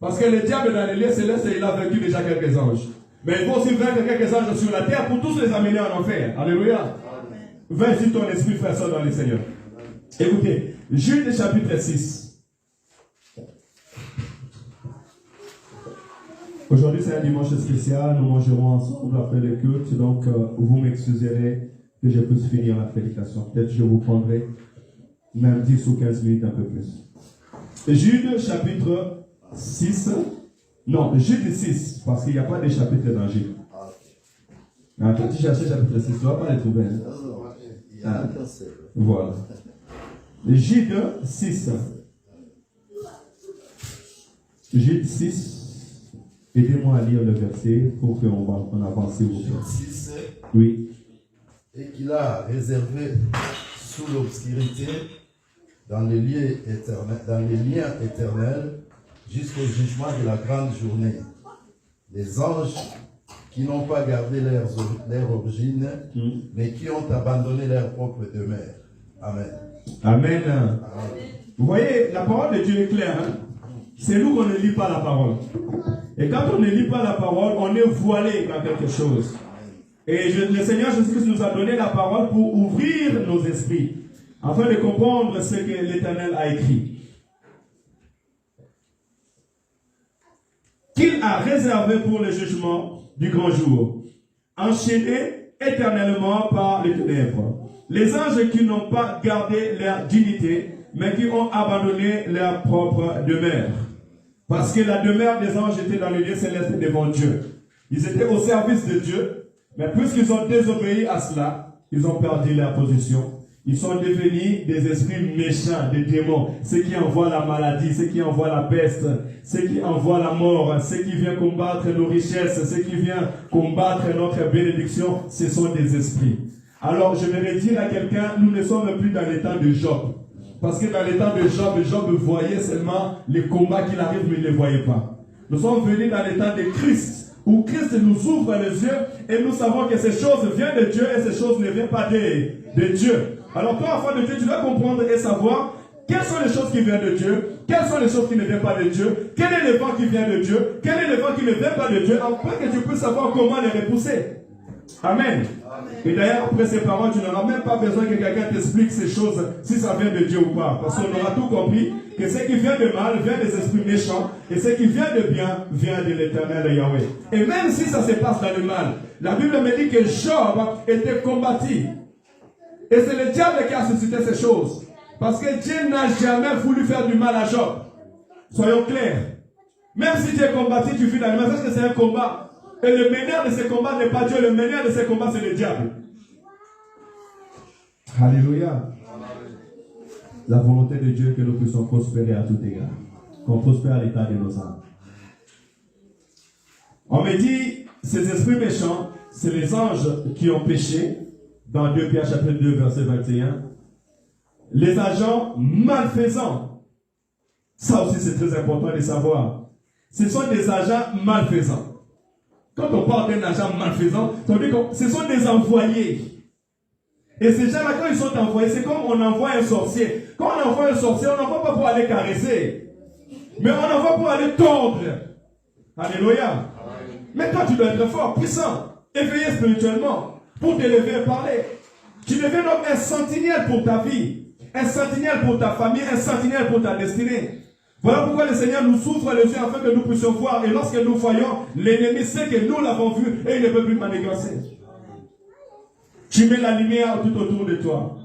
Parce que le diable dans les lieux célestes, il a vaincu déjà quelques anges. Mais il faut aussi vaincre quelques anges sur la terre pour tous les amener en enfer. Alléluia. Vainc ton esprit, frère, ça dans le Seigneur. Écoutez, Jude chapitre 6. Aujourd'hui, c'est un dimanche spécial. Nous mangerons ensemble après le culte. Donc, vous m'excuserez que je puisse finir la prédication. Peut-être que je vous prendrai même 10 ou 15 minutes, un peu plus. Jude chapitre 6. Non, Jude 6, parce qu'il n'y a pas de chapitre dans Jude. Quand tu cherches chapitre 6, tu ne vas pas les trouver. Hein? Voilà. Jude 6. Jude 6. Aidez-moi à lire le verset pour qu'on avance. Jude 6. Oui. Et qu'il a réservé sous l'obscurité dans les liens éternels jusqu'au jugement de la grande journée. Les anges qui n'ont pas gardé leur origine, mais qui ont abandonné leur propre demeure. Amen. Amen. Amen. Vous voyez, la parole de Dieu est claire. Hein? C'est nous qu'on ne lit pas la parole. Et quand on ne lit pas la parole, on est voilé dans quelque chose. Et le Seigneur Jésus-Christ nous a donné la parole pour ouvrir nos esprits, afin de comprendre ce que l'Éternel a écrit. Qu'il a réservé pour le jugement du grand jour, enchaînés éternellement par les ténèbres. Les anges qui n'ont pas gardé leur dignité, mais qui ont abandonné leur propre demeure. Parce que la demeure des anges était dans le lieu céleste devant Dieu. Ils étaient au service de Dieu, mais puisqu'ils ont désobéi à cela, ils ont perdu leur position. Ils sont devenus des esprits méchants, des démons. Ceux qui envoient la maladie, ceux qui envoient la peste, ceux qui envoient la mort, ceux qui viennent combattre nos richesses, ceux qui viennent combattre notre bénédiction, ce sont des esprits. Alors je vais dire à quelqu'un, nous ne sommes plus dans les temps de Job. Parce que dans les temps de Job, Job voyait seulement les combats qu'il arrive, mais il ne les voyait pas. Nous sommes venus dans les temps de Christ, où Christ nous ouvre les yeux et nous savons que ces choses viennent de Dieu et ces choses ne viennent pas de Dieu. Alors toi, enfant de Dieu, tu dois comprendre et savoir quelles sont les choses qui viennent de Dieu, quelles sont les choses qui ne viennent pas de Dieu, quel est le vent qui vient de Dieu, quel est le vent qui ne vient pas de Dieu, afin que tu puisses savoir comment les repousser. Amen. Et d'ailleurs, après ces paroles, tu n'auras même pas besoin que quelqu'un t'explique ces choses, si ça vient de Dieu ou pas. Parce qu'on aura tout compris, que ce qui vient de mal vient des esprits méchants, et ce qui vient de bien vient de l'Éternel Yahweh. Et même si ça se passe dans le mal, la Bible me dit que Job était combattu. Et c'est le diable qui a suscité ces choses. Parce que Dieu n'a jamais voulu faire du mal à Job. Soyons clairs. Même si tu es combattu, tu vis dans le mal, parce que c'est un combat. Et le meneur de ces combats n'est pas Dieu, le meneur de ces combats c'est le diable. Alléluia. La volonté de Dieu est que nous puissions prospérer à tout égard. Qu'on prospère à l'état de nos âmes. On me dit, ces esprits méchants, c'est les anges qui ont péché, dans 2 Pierre chapitre 2 verset 21. Les agents malfaisants. Ça aussi c'est très important de savoir. Ce sont des agents malfaisants. Quand on parle d'un agent malfaisant, ça veut dire que ce sont des envoyés. Et ces gens-là, quand ils sont envoyés, c'est comme on envoie un sorcier. Quand on envoie un sorcier, on n'envoie pas pour aller caresser. Mais on envoie pour aller tordre. Alléluia. Mais toi, tu dois être fort, puissant, éveillé spirituellement, pour t'élever et parler. Tu deviens donc un sentinelle pour ta vie, un sentinelle pour ta famille, un sentinelle pour ta destinée. Voilà pourquoi le Seigneur nous ouvre les yeux afin que nous puissions voir. Et lorsque nous voyons, l'ennemi sait que nous l'avons vu et il ne peut plus manigancer. Tu mets la lumière tout autour de toi.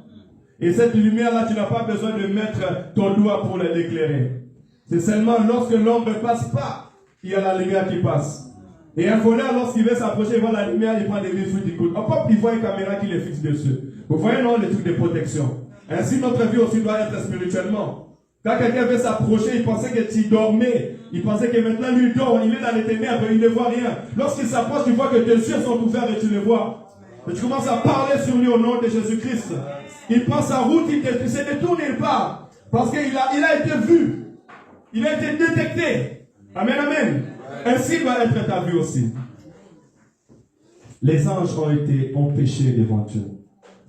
Et cette lumière-là, tu n'as pas besoin de mettre ton doigt pour l'éclairer. C'est seulement lorsque l'homme ne passe pas, il y a la lumière qui passe. Et un voleur, lorsqu'il veut s'approcher, il voit la lumière, il prend des bisous, il coûte. Hop, il voit une caméra qui les fixe dessus. Vous voyez, non, les trucs de protection. Ainsi, notre vie aussi doit être spirituellement. Quand quelqu'un veut s'approcher, il pensait que tu dormais. Il pensait que maintenant, lui, il dort, il est dans les ténèbres, il ne voit rien. Lorsqu'il s'approche, tu vois que tes yeux sont ouverts et tu le vois. Et tu commences à parler sur lui au nom de Jésus-Christ. Il prend sa route, il se détourne, il part. Parce qu'il a été vu. Il a été détecté. Amen, amen. Ainsi doit être ta vie aussi. Les anges ont péché devant Dieu.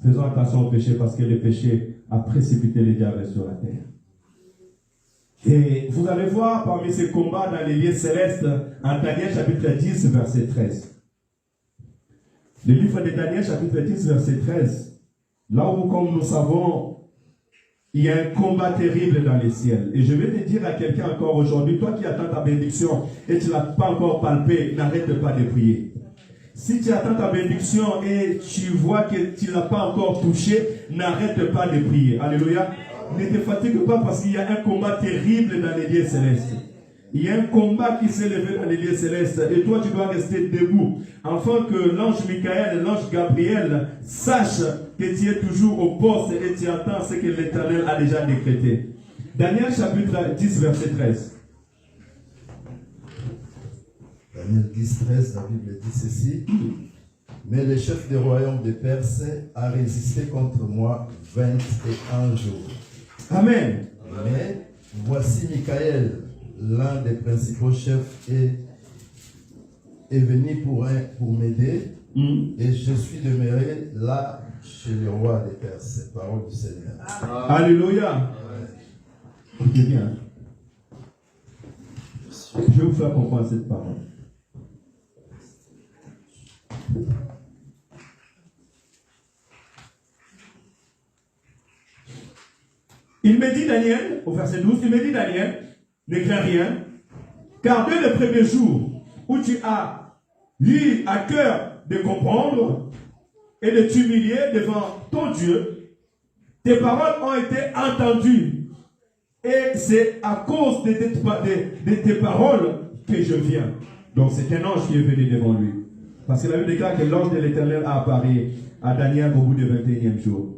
Faisons attention au péché parce que le péché a précipité les diables sur la terre. Et vous allez voir parmi ces combats dans les lieux célestes, en Daniel chapitre 10, verset 13. Le livre de Daniel chapitre 10, verset 13. Là où, comme nous savons, il y a un combat terrible dans les ciels. Et je vais te dire à quelqu'un encore aujourd'hui, toi qui attends ta bénédiction et tu ne l'as pas encore palpée, n'arrête pas de prier. Si tu attends ta bénédiction et tu vois que tu ne l'as pas encore touché, n'arrête pas de prier. Alléluia. Ne te fatigue pas parce qu'il y a un combat terrible dans les lieux célestes. Il y a un combat qui s'est levé dans les lieux célestes et toi tu dois rester debout afin que l'ange Michael et l'ange Gabriel sachent que tu es toujours au poste et tu attends ce que l'Éternel a déjà décrété. Daniel chapitre 10 verset 13. Daniel 10, 13, la Bible dit ceci. Mais le chef du royaume de Perse a résisté contre moi 21 jours. Amen. Mais voici Michael, l'un des principaux chefs, est venu pour m'aider. Et je suis demeuré là chez le roi des Perses. Parole du Seigneur. Alléluia. Ok, bien. Je vais vous faire comprendre cette parole. Il me dit Daniel, au verset 12, il me dit Daniel, ne crains rien, car dès le premier jour où tu as eu à cœur de comprendre et de t'humilier devant ton Dieu, tes paroles ont été entendues. Et c'est à cause de tes paroles que je viens. Donc c'est un ange qui est venu devant lui. Parce que la Bible déclare que l'ange de l'Éternel a apparu à Daniel au bout du 21e jour.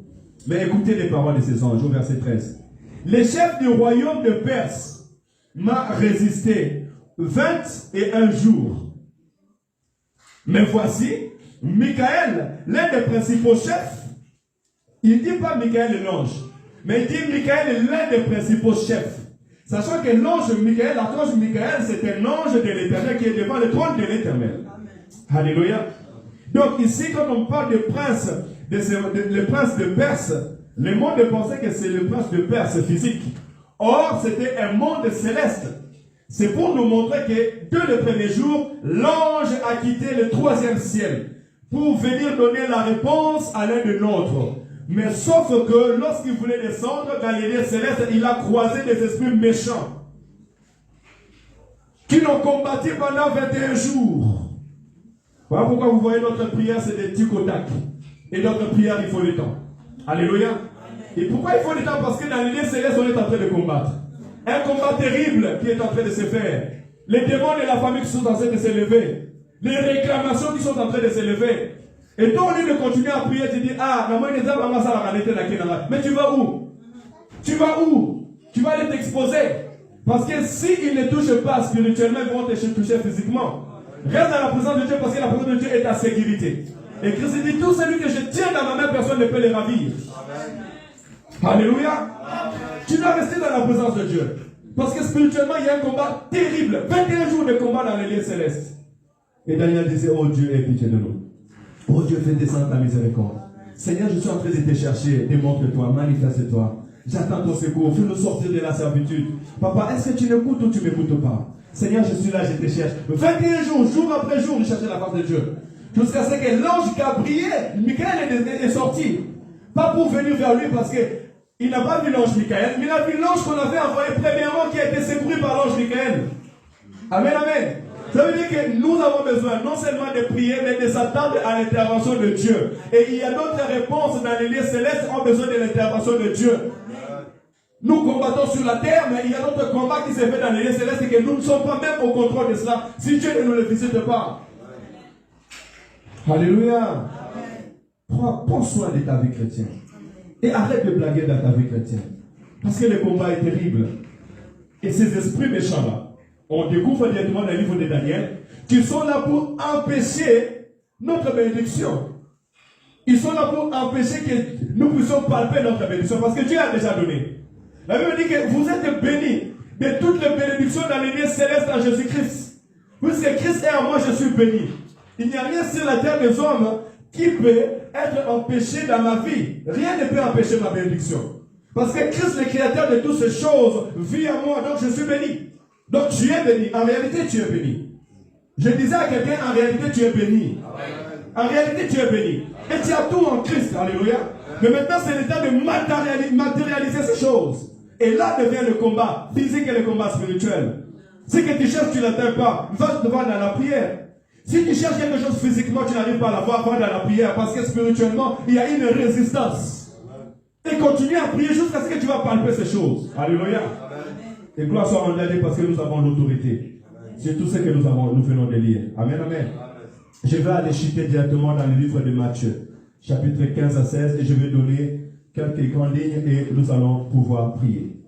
Mais écoutez les paroles de ces anges au verset 13. Le chef du royaume de Perse m'a résisté 21 jours. Mais voici, Michael, l'un des principaux chefs, il ne dit pas Michael l'ange, mais il dit Michael l'un des principaux chefs. Sachant que l'ange Michael, l'archange Michael, c'est un ange de l'Éternel qui est devant le trône de l'Éternel. Alléluia. Donc ici, quand on parle de prince, le prince de Perse, le monde pensait que c'est le prince de Perse physique. Or, c'était un monde céleste. C'est pour nous montrer que dès le premier jour, l'ange a quitté le 3e ciel pour venir donner la réponse à l'un de nôtres. Mais sauf que lorsqu'il voulait descendre dans les lieux célestes, il a croisé des esprits méchants qui l'ont combattu pendant 21 jours. Voilà pourquoi vous voyez notre prière, c'est des tic au tac. Et notre prière, il faut le temps. Alléluia. Et pourquoi il faut le temps? Parce que dans les lieux célestes, on est en train de combattre. Un combat terrible qui est en train de se faire. Les démons de la famille qui sont en train de s'élever. Les réclamations qui sont en train de s'élever. Et toi, au lieu de continuer à prier, tu dis, ah, mais tu vas où? Tu vas où? Tu vas aller t'exposer. Parce que s'ils ne touchent pas spirituellement, ils vont te toucher physiquement. Reste dans la présence de Dieu parce que la présence de Dieu est ta sécurité. Et Christ dit, tout celui que je tiens dans ma main, personne ne peut les ravir. Alléluia. Tu dois rester dans la présence de Dieu. Parce que spirituellement, il y a un combat terrible. 21 jours de combat dans les lieux célestes. Et Daniel disait, oh Dieu, aie pitié de nous. Oh Dieu, fais descendre ta miséricorde. Seigneur, je suis en train de te chercher. Démontre-toi, manifeste-toi. J'attends ton secours. Fais-nous sortir de la servitude. Papa, est-ce que tu m'écoutes ou tu ne m'écoutes pas? Seigneur, je suis là, je te cherche. 21 jours, jour après jour, je cherchais la face de Dieu. Jusqu'à ce que l'ange Gabriel, Michael est sorti. Pas pour venir vers lui parce qu'il n'a pas vu l'ange Michael, mais il a vu l'ange qu'on avait envoyé premièrement qui a été secouru par l'ange Michael. Amen, amen. Ça veut dire que nous avons besoin non seulement de prier, mais de s'attendre à l'intervention de Dieu. Et il y a d'autres réponses dans les lieux célestes qui ont besoin de l'intervention de Dieu. Nous combattons sur la terre, mais il y a d'autres combats qui se font dans les lieux célestes et que nous ne sommes pas même au contrôle de cela si Dieu ne nous le visite pas. Alléluia. Prends soin de ta vie chrétienne. Et arrête de blaguer dans ta vie chrétienne. Parce que le combat est terrible. Et ces esprits méchants-là, on découvre directement dans le livre de Daniel, qu'ils sont là pour empêcher notre bénédiction. Ils sont là pour empêcher que nous puissions palper notre bénédiction. Parce que Dieu a déjà donné. La Bible dit que vous êtes bénis de toutes les bénédictions dans les lieux célestes en Jésus-Christ. Puisque Christ est en moi, je suis béni. Il n'y a rien sur la terre des hommes qui peut être empêché dans ma vie. Rien ne peut empêcher ma bénédiction. Parce que Christ, le créateur de toutes ces choses, vit en moi, donc je suis béni. Donc tu es béni. En réalité, tu es béni. Je disais à quelqu'un, en réalité, tu es béni. En réalité, tu es béni. Et tu as tout en Christ. Alléluia. Mais maintenant, c'est le temps de matérialiser ces choses. Et là devient le combat physique et le combat spirituel. Ce que tu cherches, tu ne l'atteins pas. Va devant dans la prière. Si tu cherches quelque chose physiquement, tu n'arrives pas à l'avoir, va dans la prière. Parce que spirituellement, il y a une résistance. Et continue à prier jusqu'à ce que tu vas palper ces choses. Alléluia. Et gloire soit rendue parce que nous avons l'autorité. C'est tout ce que nous venons de lire. Amen, amen. Je vais aller chuter directement dans le livre de Matthieu, chapitre 15 à 16, et je vais donner quelques grandes lignes et nous allons pouvoir prier.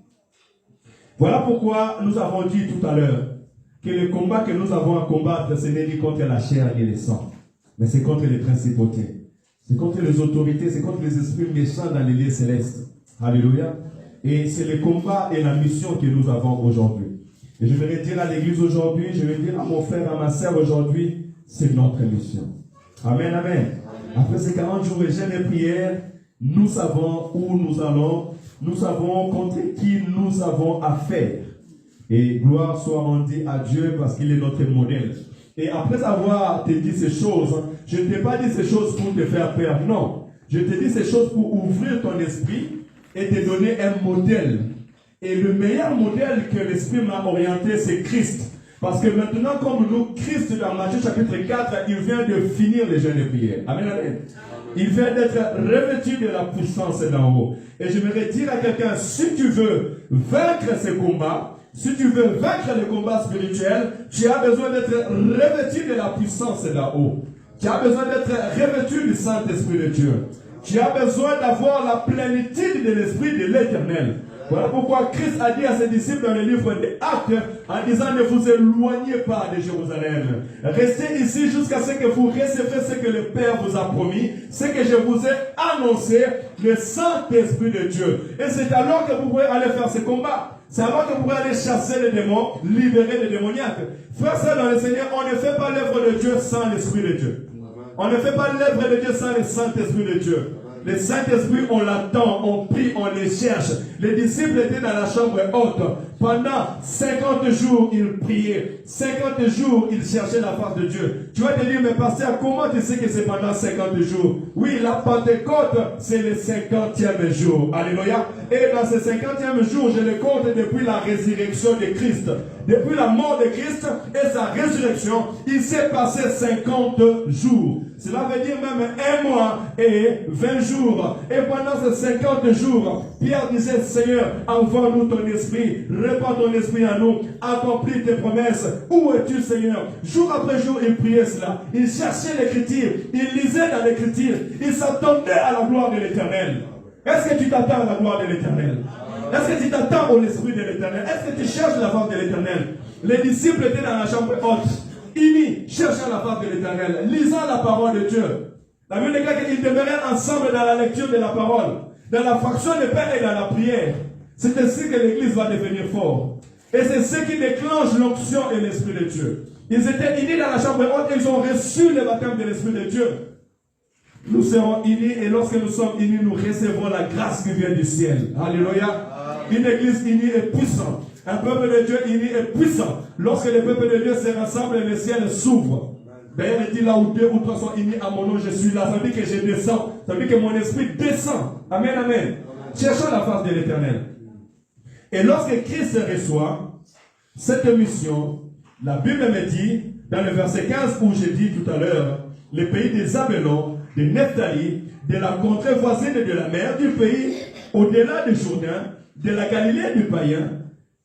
Voilà pourquoi nous avons dit tout à l'heure que le combat que nous avons à combattre, ce n'est ni contre la chair et le sang, mais c'est contre les principautés. C'est contre les autorités, c'est contre les esprits méchants dans les lieux célestes. Alléluia. Et c'est le combat et la mission que nous avons aujourd'hui. Et je vais dire à l'église aujourd'hui, je vais dire à mon frère, à ma sœur aujourd'hui, c'est notre mission. Amen, amen. Après ces 40 jours et jeûne et prière, nous savons où nous allons, nous savons contre qui nous avons affaire. Et gloire soit rendue à Dieu parce qu'il est notre modèle. Et après avoir te dit ces choses, je ne t'ai pas dit ces choses pour te faire peur, non. Je te dis ces choses pour ouvrir ton esprit et te donner un modèle. Et le meilleur modèle que l'esprit m'a orienté, c'est Christ. Parce que maintenant, comme nous, Christ, dans Matthieu chapitre 4, il vient de finir les jeûnes et prières. Amen, amen. Il vient d'être revêtu de la puissance d'en haut. Et j'aimerais dire à quelqu'un, si tu veux vaincre ce combat, si tu veux vaincre le combat spirituel, tu as besoin d'être revêtu de la puissance d'en haut. Tu as besoin d'être revêtu du Saint-Esprit de Dieu. Tu as besoin d'avoir la plénitude de l'Esprit de l'Éternel. Voilà pourquoi Christ a dit à ses disciples dans le livre des Actes, en disant ne vous éloignez pas de Jérusalem. Restez ici jusqu'à ce que vous receviez ce que le Père vous a promis, ce que je vous ai annoncé, le Saint-Esprit de Dieu. Et c'est alors que vous pourrez aller faire ce combat. C'est alors que vous pourrez aller chasser les démons, libérer les démoniaques. Frère, ça dans le Seigneur, on ne fait pas l'œuvre de Dieu sans l'Esprit de Dieu. On ne fait pas l'œuvre de Dieu sans le Saint-Esprit de Dieu. Le Saint-Esprit, on l'attend, on prie, on les cherche. Les disciples étaient dans la chambre haute. Pendant 50 jours, ils priaient. 50 jours, ils cherchaient la face de Dieu. Tu vas te dire, mais pasteur, comment tu sais que c'est pendant 50 jours? Oui, la Pentecôte, c'est le 50e jour. Alléluia. Et dans ce 50e jour, je le compte depuis la résurrection de Christ. Depuis la mort de Christ et sa résurrection, il s'est passé 50 jours. Cela veut dire même 1 mois et 20 jours. Et pendant ces 50 jours, Pierre disait, Seigneur, envoie-nous ton esprit, répands ton esprit en nous, accomplis tes promesses. Où es-tu, Seigneur? Jour après jour, il priait cela. Il cherchait l'écriture, il lisait dans l'écriture, il s'attendait à la gloire de l'Éternel. Est-ce que tu t'attends à la gloire de l'Éternel? Est-ce que tu t'attends au l'esprit de l'Éternel? Est-ce que tu cherches la face de l'Éternel? Les disciples étaient dans la chambre haute, unis, cherchant la face de l'Éternel, lisant la parole de Dieu. La Bible déclare qu'ils demeuraient ensemble dans la lecture de la parole, dans la fraction de pain et dans la prière. C'est ainsi que l'Église va devenir forte. Et c'est ce qui déclenche l'onction et l'Esprit de Dieu. Ils étaient unis dans la chambre haute et ils ont reçu le baptême de l'Esprit de Dieu. Nous serons unis et lorsque nous sommes unis, nous recevons la grâce qui vient du ciel. Alléluia. Une église unie est puissante. Un peuple de Dieu uni est puissant. Lorsque le peuple de Dieu se rassemble, le ciel s'ouvre. D'ailleurs, il dit là où 2 ou 3 sont unis à mon nom, je suis là. Ça veut dire que je descends. Ça veut dire que mon esprit descend. Amen, amen. Cherchons la face de l'Éternel. Et lorsque Christ reçoit cette mission, la Bible me dit dans le verset 15 où j'ai dit tout à l'heure, les pays des Zabélon, de Nephtali, de la contrée voisine de la mer, du pays au-delà du Jourdain, de la Galilée du païen,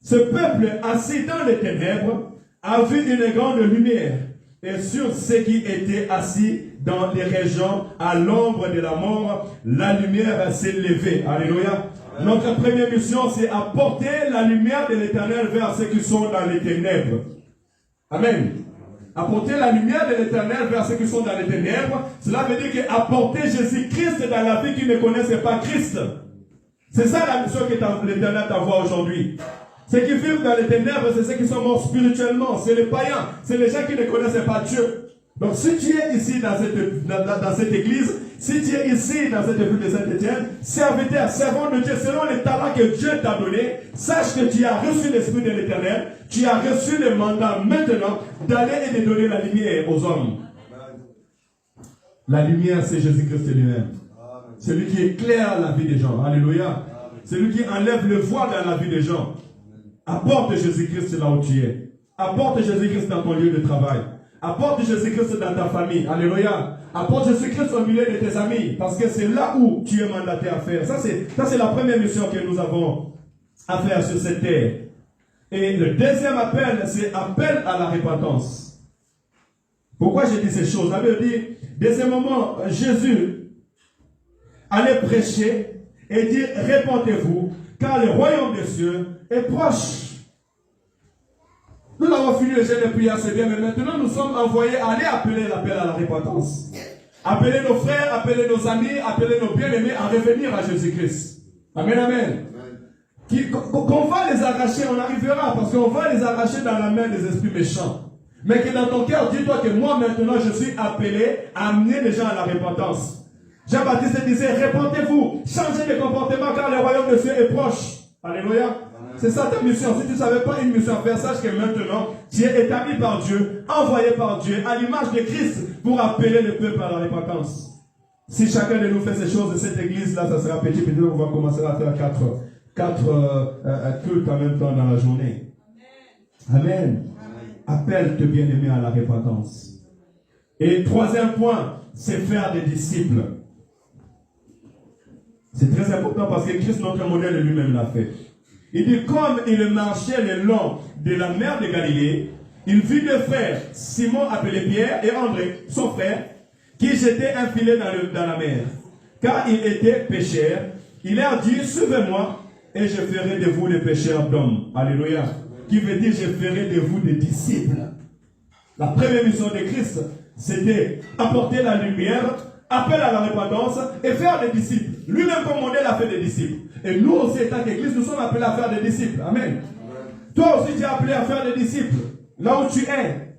ce peuple assis dans les ténèbres a vu une grande lumière, et sur ceux qui étaient assis dans les régions à l'ombre de la mort, la lumière s'est levée. Alléluia. Notre première mission, c'est apporter la lumière de l'Éternel vers ceux qui sont dans les ténèbres. Amen. Apporter la lumière de l'Éternel vers ceux qui sont dans les ténèbres, cela veut dire qu'apporter Jésus-Christ dans la vie qui ne connaissait pas Christ. C'est ça la mission que l'Éternel t'envoie aujourd'hui. Ceux qui vivent dans les ténèbres, c'est ceux qui sont morts spirituellement. C'est les païens. C'est les gens qui ne connaissaient pas Dieu. Donc si tu es ici dans cette église, si tu es ici dans cette ville de Saint-Étienne, serviteur, servant de Dieu, selon les talents que Dieu t'a donnés, sache que tu as reçu l'Esprit de l'Éternel, tu as reçu le mandat maintenant d'aller et de donner la lumière aux hommes. La lumière, c'est Jésus-Christ lui-même. Celui qui éclaire la vie des gens. Alléluia. Celui qui enlève le voile dans la vie des gens. Apporte Jésus-Christ là où tu es. Apporte Jésus-Christ dans ton lieu de travail. Apporte Jésus-Christ dans ta famille. Alléluia. Apporte Jésus-Christ au milieu de tes amis. Parce que c'est là où tu es mandaté à faire. Ça, c'est la première mission que nous avons à faire sur cette terre. Et le deuxième appel, c'est appel à la repentance. Pourquoi j'ai dit ces choses? Ça veut dire, dès ce moment, Jésus allait prêcher et dire, répentez-vous, car le royaume des cieux est proche. Nous avons fini le jeûne de prière, c'est bien, mais maintenant nous sommes envoyés à aller appeler l'appel à la repentance. Appeler nos frères, appeler nos amis, appeler nos bien-aimés à revenir à Jésus-Christ. Amen, amen. Qu'on va les arracher, on arrivera, parce qu'on va les arracher dans la main des esprits méchants. Mais que dans ton cœur, dis-toi que moi maintenant je suis appelé à amener les gens à la repentance. Jean-Baptiste disait, répentez-vous, changez de comportement car le royaume de Dieu est proche. Alléluia. C'est ça ta mission. Si tu ne savais pas une mission à faire, sache que maintenant, tu es établi par Dieu, envoyé par Dieu, à l'image de Christ, pour appeler le peuple à la repentance. Si chacun de nous fait ces choses de cette église-là, ça sera petit. Peut-être qu'on va commencer à faire quatre cultes en même temps dans la journée. Amen. Appelle tes bien-aimés à la repentance. Et troisième point, c'est faire des disciples. C'est très important parce que Christ, notre modèle, lui-même l'a fait. Il dit, comme il marchait le long de la mer de Galilée, il vit deux frères, Simon appelé Pierre et André, son frère, qui jetaient un filet dans la mer. Car ils étaient pêcheurs. Il leur dit, suivez-moi et je ferai de vous des pêcheurs d'hommes. Alléluia. Qui veut dire, je ferai de vous des disciples. La première mission de Christ, c'était apporter la lumière, appel à la repentance et faire des disciples. Lui-même comme modèle a fait des disciples. Et nous aussi, étant qu'Église, nous sommes appelés à faire des disciples. Amen. Toi aussi, tu es appelé à faire des disciples. Là où tu es.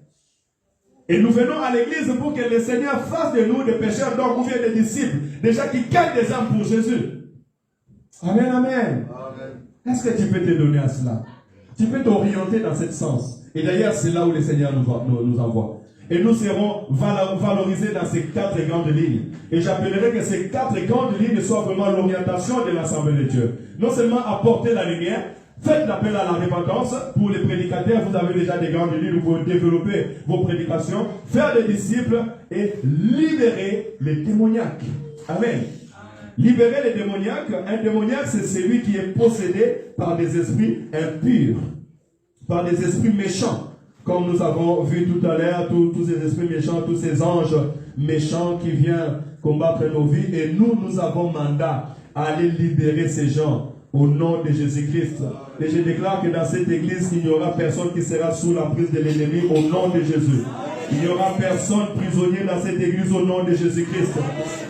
Et nous venons à l'Église pour que le Seigneur fasse de nous des pécheurs d'hommes ou bien des disciples. Des gens qui gagnent des âmes pour Jésus. Amen, amen. Est-ce que tu peux te donner à cela? Tu peux t'orienter dans ce sens. Et d'ailleurs, c'est là où le Seigneur nous envoie. Et nous serons valorisés dans ces quatre grandes lignes. Et j'appellerai que ces quatre grandes lignes soient vraiment l'orientation de l'Assemblée de Dieu. Non seulement apporter la lumière, faites l'appel à la repentance. Pour les prédicateurs, vous avez déjà des grandes lignes où vous développez vos prédications. Faire des disciples et libérer les démoniaques. Amen. Libérer les démoniaques. Un démoniaque, c'est celui qui est possédé par des esprits impurs, par des esprits méchants. Comme nous avons vu tout à l'heure, tous ces esprits méchants, tous ces anges méchants qui viennent combattre nos vies. Et nous avons mandat à aller libérer ces gens au nom de Jésus-Christ. Et je déclare que dans cette église, il n'y aura personne qui sera sous la prise de l'ennemi au nom de Jésus. Il n'y aura personne prisonnier dans cette église au nom de Jésus-Christ.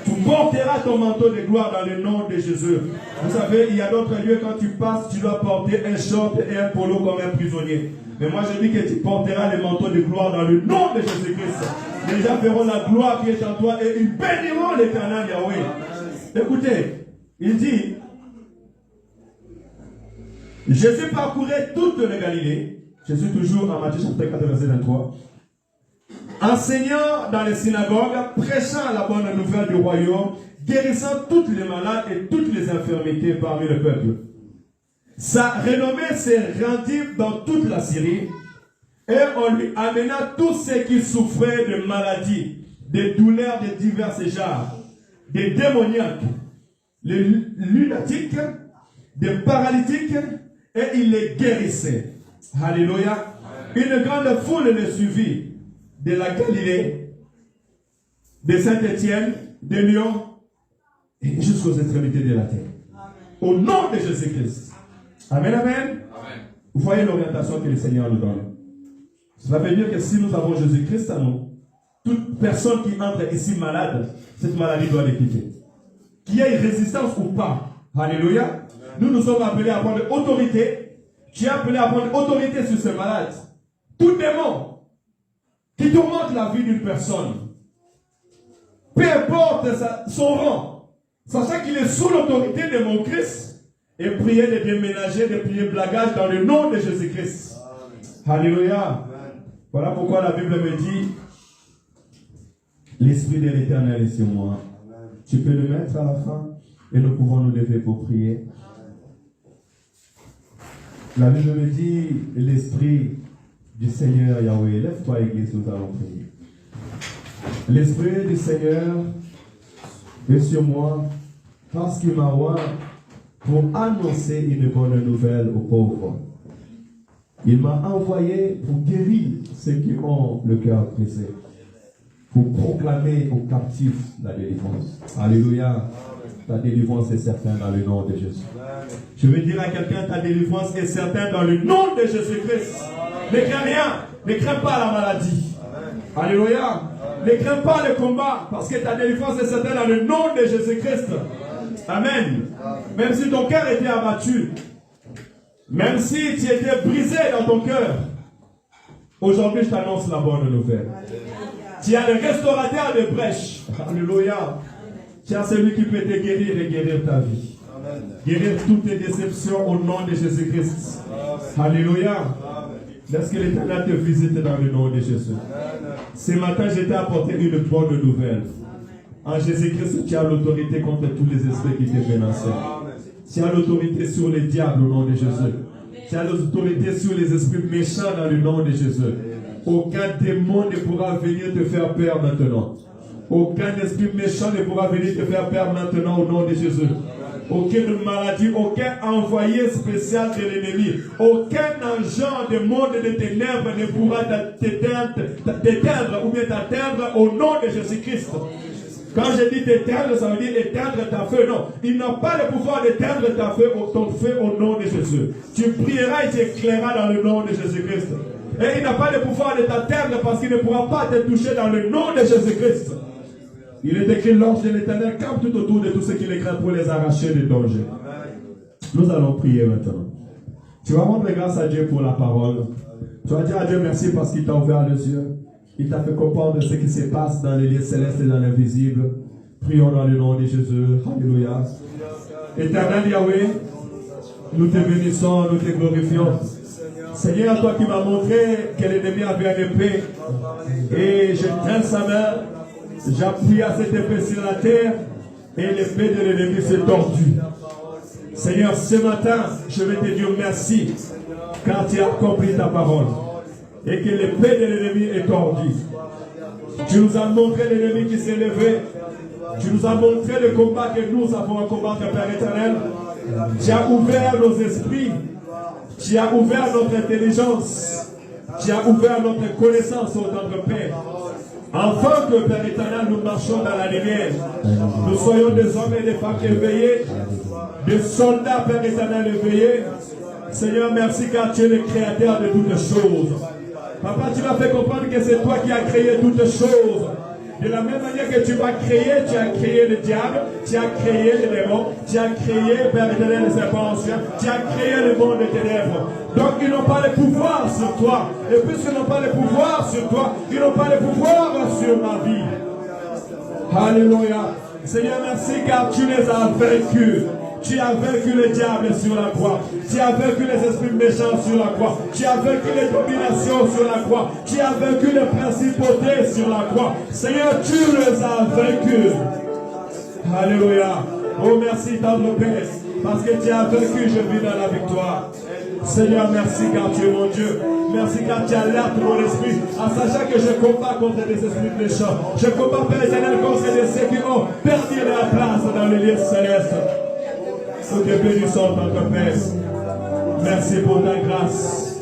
Tu porteras ton manteau de gloire dans le nom de Jésus. Vous savez, il y a d'autres lieux, quand tu passes, tu dois porter un short et un polo comme un prisonnier. Mais moi je dis que tu porteras le manteau de gloire dans le nom de Jésus-Christ. Les gens verront la gloire qui est en toi et ils béniront l'Éternel Yahweh. Écoutez, il dit, Jésus parcourait toute la Galilée. Je suis toujours en Matthieu chapitre 4 verset 23. Enseignant dans les synagogues, prêchant la bonne nouvelle du royaume, guérissant toutes les malades et toutes les infirmités parmi le peuple. Sa renommée s'est rendue dans toute la Syrie. Et on lui amena tous ceux qui souffraient de maladies, de douleurs de divers genres, des démoniaques, les lunatiques, des paralytiques, et il les guérissait. Alléluia. Une grande foule le suivit de la Galilée, de Saint-Étienne, de Lyon, et jusqu'aux extrémités de la terre. Au nom de Jésus-Christ. Amen, amen. Amen. Vous voyez l'orientation que le Seigneur nous donne. Cela veut dire que si nous avons Jésus-Christ à nous, toute personne qui entre ici malade, cette maladie doit les quitter. Qu'il y ait résistance ou pas. Alléluia. Nous nous sommes appelés à prendre autorité. Tu es appelé à prendre autorité sur ce malade. Tout démon qui tourmente la vie d'une personne, peu importe son rang, sachant qu'il est sous l'autorité de mon Christ, et prier de déménager, de prier blagage dans le nom de Jésus-Christ. Alléluia. Voilà pourquoi la Bible me dit, l'Esprit de l'Éternel est sur moi. Tu peux le mettre à la fin et nous pouvons nous lever pour prier. La Bible me dit, l'Esprit du Seigneur Yahweh, lève-toi Église, nous allons prier. L'Esprit du Seigneur est sur moi parce qu'il m'a envoyé pour annoncer une bonne nouvelle aux pauvres. Il m'a envoyé pour guérir ceux qui ont le cœur brisé, pour proclamer aux captifs la délivrance. Alléluia. Ta délivrance est certaine dans le nom de Jésus. Je veux dire à quelqu'un, ta délivrance est certaine dans le nom de Jésus-Christ. Ne crains rien, ne crains pas la maladie. Alléluia. Ne crains pas le combat, parce que ta délivrance est certaine dans le nom de Jésus-Christ. Amen. Même si ton cœur était abattu, même si tu étais brisé dans ton cœur, aujourd'hui je t'annonce la bonne nouvelle. Tu as le restaurateur de brèches. Alléluia. Tu as celui qui peut te guérir et guérir ta vie. Guérir toutes tes déceptions au nom de Jésus-Christ. Alléluia. Laisse que l'Éternel te visite dans le nom de Jésus. Ce matin, je t'ai apporté une bonne nouvelle. En Jésus-Christ, tu as l'autorité contre tous les esprits qui te menacent. Tu as l'autorité sur les diables au nom de Jésus. Tu as l'autorité sur les esprits méchants dans le nom de Jésus. Aucun démon ne pourra venir te faire peur maintenant. Aucun esprit méchant ne pourra venir te faire peur maintenant au nom de Jésus. Aucune maladie, aucun envoyé spécial de l'ennemi, aucun agent de monde de ténèbres ne pourra t'éteindre ou bien t'atteindre au nom de Jésus-Christ. Quand je dis t'éteindre, ça veut dire éteindre ta feu. Non, il n'a pas le pouvoir d'éteindre ton feu au nom de Jésus. Tu prieras et tu éclairas dans le nom de Jésus-Christ. Et il n'a pas le pouvoir de t'atteindre parce qu'il ne pourra pas te toucher dans le nom de Jésus-Christ. Il est écrit, l'ange de l'Éternel campe tout autour de tous ceux qui les craignent pour les arracher des dangers. Nous allons prier maintenant. Tu vas rendre grâce à Dieu pour la parole. Tu vas dire à Dieu merci parce qu'il t'a ouvert les yeux. Il t'a fait comprendre ce qui se passe dans les lieux célestes et dans l'invisible. Prions dans le nom de Jésus. Alléluia. Éternel Yahweh, nous te bénissons, nous te glorifions. Seigneur, toi qui m'as montré que l'ennemi avait une épée, et je tiens sa main, j'appuie à cette épée sur la terre, et l'épée de l'ennemi s'est tordue. Seigneur, ce matin, je vais te dire merci, car tu as accompli ta parole, et que l'épée de l'ennemi est tordue. Tu nous as montré l'ennemi qui s'est levé, tu nous as montré le combat que nous avons à combattre, Père éternel. Tu as ouvert nos esprits, tu as ouvert notre intelligence, tu as ouvert notre connaissance, ô notre Père. Afin que, Père éternel, nous marchions dans la lumière. Nous soyons des hommes et des femmes éveillés, des soldats, Père éternel, éveillés. Seigneur, merci car tu es le créateur de toutes choses. Papa, tu m'as fait comprendre que c'est toi qui as créé toutes choses. De la même manière que tu m'as créé, tu as créé le diable, tu as créé les démons, tu as créé, Père éternel, les serpents anciens, tu as créé le monde des ténèbres. Donc ils n'ont pas le pouvoir sur toi. Et puisqu'ils n'ont pas le pouvoir sur toi, ils n'ont pas le pouvoir sur ma vie. Alléluia. Seigneur, merci car tu les as vaincus. Tu as vaincu le diable sur la croix. Tu as vaincu les esprits méchants sur la croix. Tu as vaincu les dominations sur la croix. Tu as vaincu les principautés sur la croix. Seigneur, tu les as vaincus. Alléluia. Oh, merci, tendre Père. Parce que tu as vaincu, je vis dans la victoire. Seigneur, merci car tu es mon Dieu. Merci car tu alertes mon esprit, en sachant que je combats contre des esprits méchants. Je combats, Père éternel, contre ceux qui ont perdu leur place dans le lieu céleste. Nous te bénissons, notre Père. Merci pour ta grâce.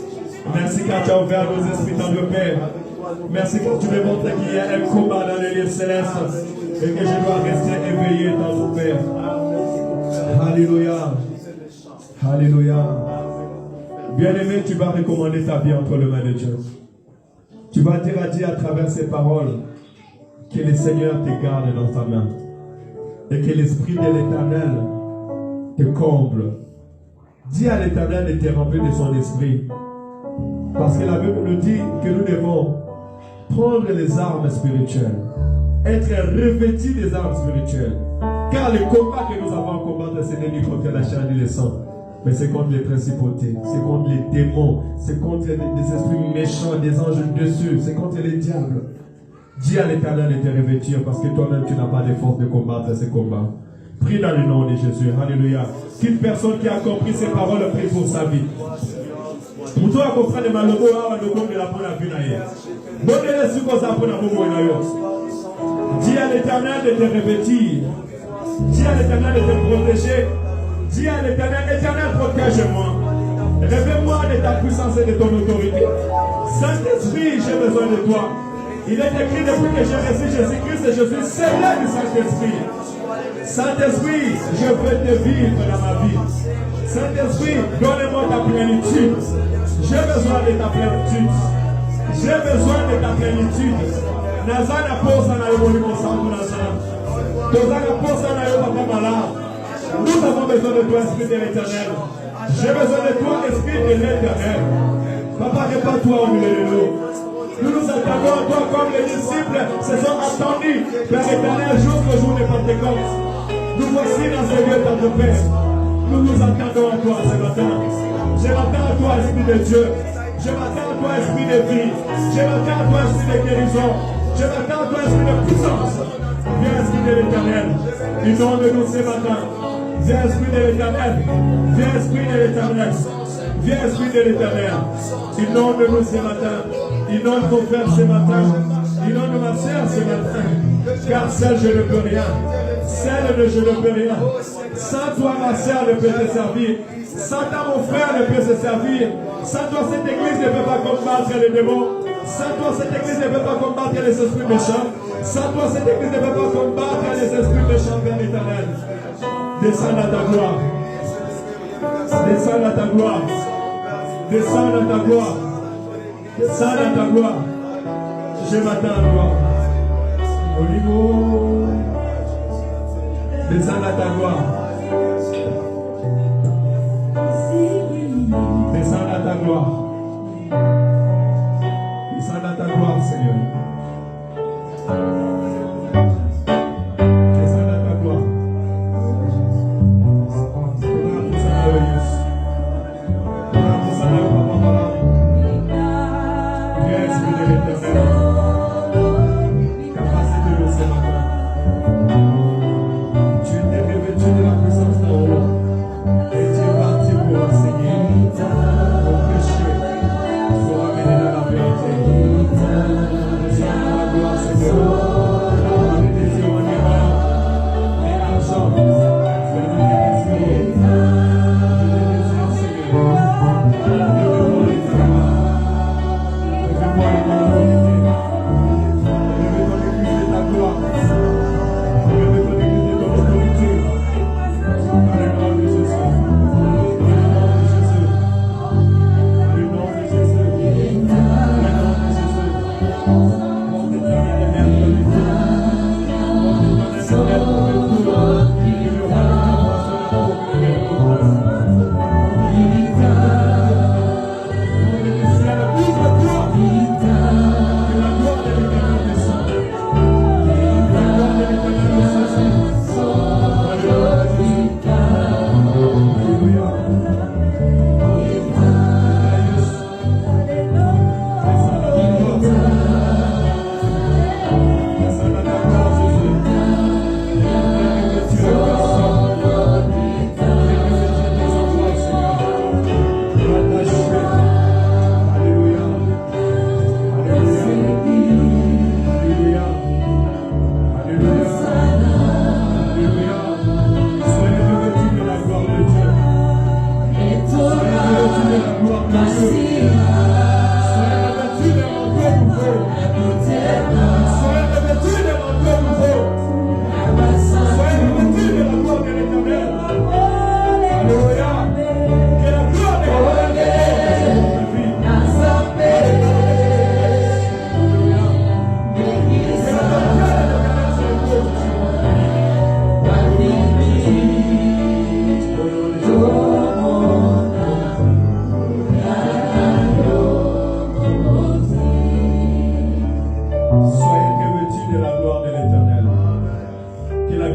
Merci car tu as ouvert nos esprits, notre Père. Merci car tu me montres qu'il y a un combat dans le lieu céleste et que je dois rester éveillé dans ton Père. Alléluia. Alléluia. Bien-aimé, tu vas recommander ta vie entre les mains de Dieu. Tu vas dire à Dieu à travers ces paroles que le Seigneur te garde dans sa main et que l'Esprit de l'Éternel te comble. Dis à l'Éternel de te remplir de son esprit. Parce que la Bible nous dit que nous devons prendre les armes spirituelles, être revêtus des armes spirituelles. Car le combat que nous avons à combattre, ce n'est ni contre la chair ni le sang, mais c'est contre les principautés, c'est contre les démons, c'est contre des esprits méchants, des anges dessus, c'est contre les diables. Dis à l'Éternel de te revêtir parce que toi-même tu n'as pas de force de combattre ces combats. Prie dans le nom de Jésus. Alléluia. Qu'une personne qui a compris ces paroles prie pour sa vie. Pour toi, comprendre le malheureux, de la bonne vie. Dis à l'Éternel de te revêtir. Dis à l'Éternel de te protéger. Dis à l'Éternel, Éternel, protège-moi. Révèle-moi de ta puissance et de ton autorité. Saint-Esprit, j'ai besoin de toi. Il est écrit depuis que j'ai reçu Jésus-Christ et je suis scellé du Saint-Esprit. Saint-Esprit, je veux te vivre dans ma vie. Saint-Esprit, donne-moi ta plénitude. J'ai besoin de ta plénitude. J'ai besoin de ta plénitude. Nazana posa na yoboli mosangu nazana. Tozana posa na yobaka malade. Nous avons besoin de toi, Esprit de l'Éternel. J'ai besoin de toi, Esprit de l'Éternel. Papa, répands-toi au milieu de nous. Nous nous attendons à toi comme les disciples se sont attendus, Père éternel, jusqu'au jour de Pentecôte. Nous voici dans ce lieu de ton Père. Nous nous attendons à toi ce matin. Je m'attends à toi, Esprit de Dieu. Je m'attends à toi, Esprit de vie. Je m'attends à toi, Esprit de guérison. Je m'attends à toi, Esprit de puissance. Viens, Esprit de l'Éternel. Inonde-nous ce matin. Viens, Esprit de l'Éternel. Viens, Esprit de l'Éternel. Viens, Esprit de l'Éternel. Inonde-nous ce matin. Inonde ton frère ce matin. Inonde ma sœur ce matin. Car seul je ne peux rien. Seul je ne peux rien. Sans toi ma sœur ne peut te servir. Sans toi mon frère ne peut se servir. Sans toi cette église ne peut pas combattre les démons. Sans toi cette église ne peut pas combattre les esprits méchants. Sans toi cette église ne peut pas combattre les esprits méchants vers l'Éternel. Descends à ta gloire. Descends à ta gloire. Descends à ta gloire. Descends à ta gloire. Je m'attends à toi. Au niveau. Descends à ta gloire. Descends à ta gloire. Descends à ta gloire, Seigneur. Descends à ta gloire.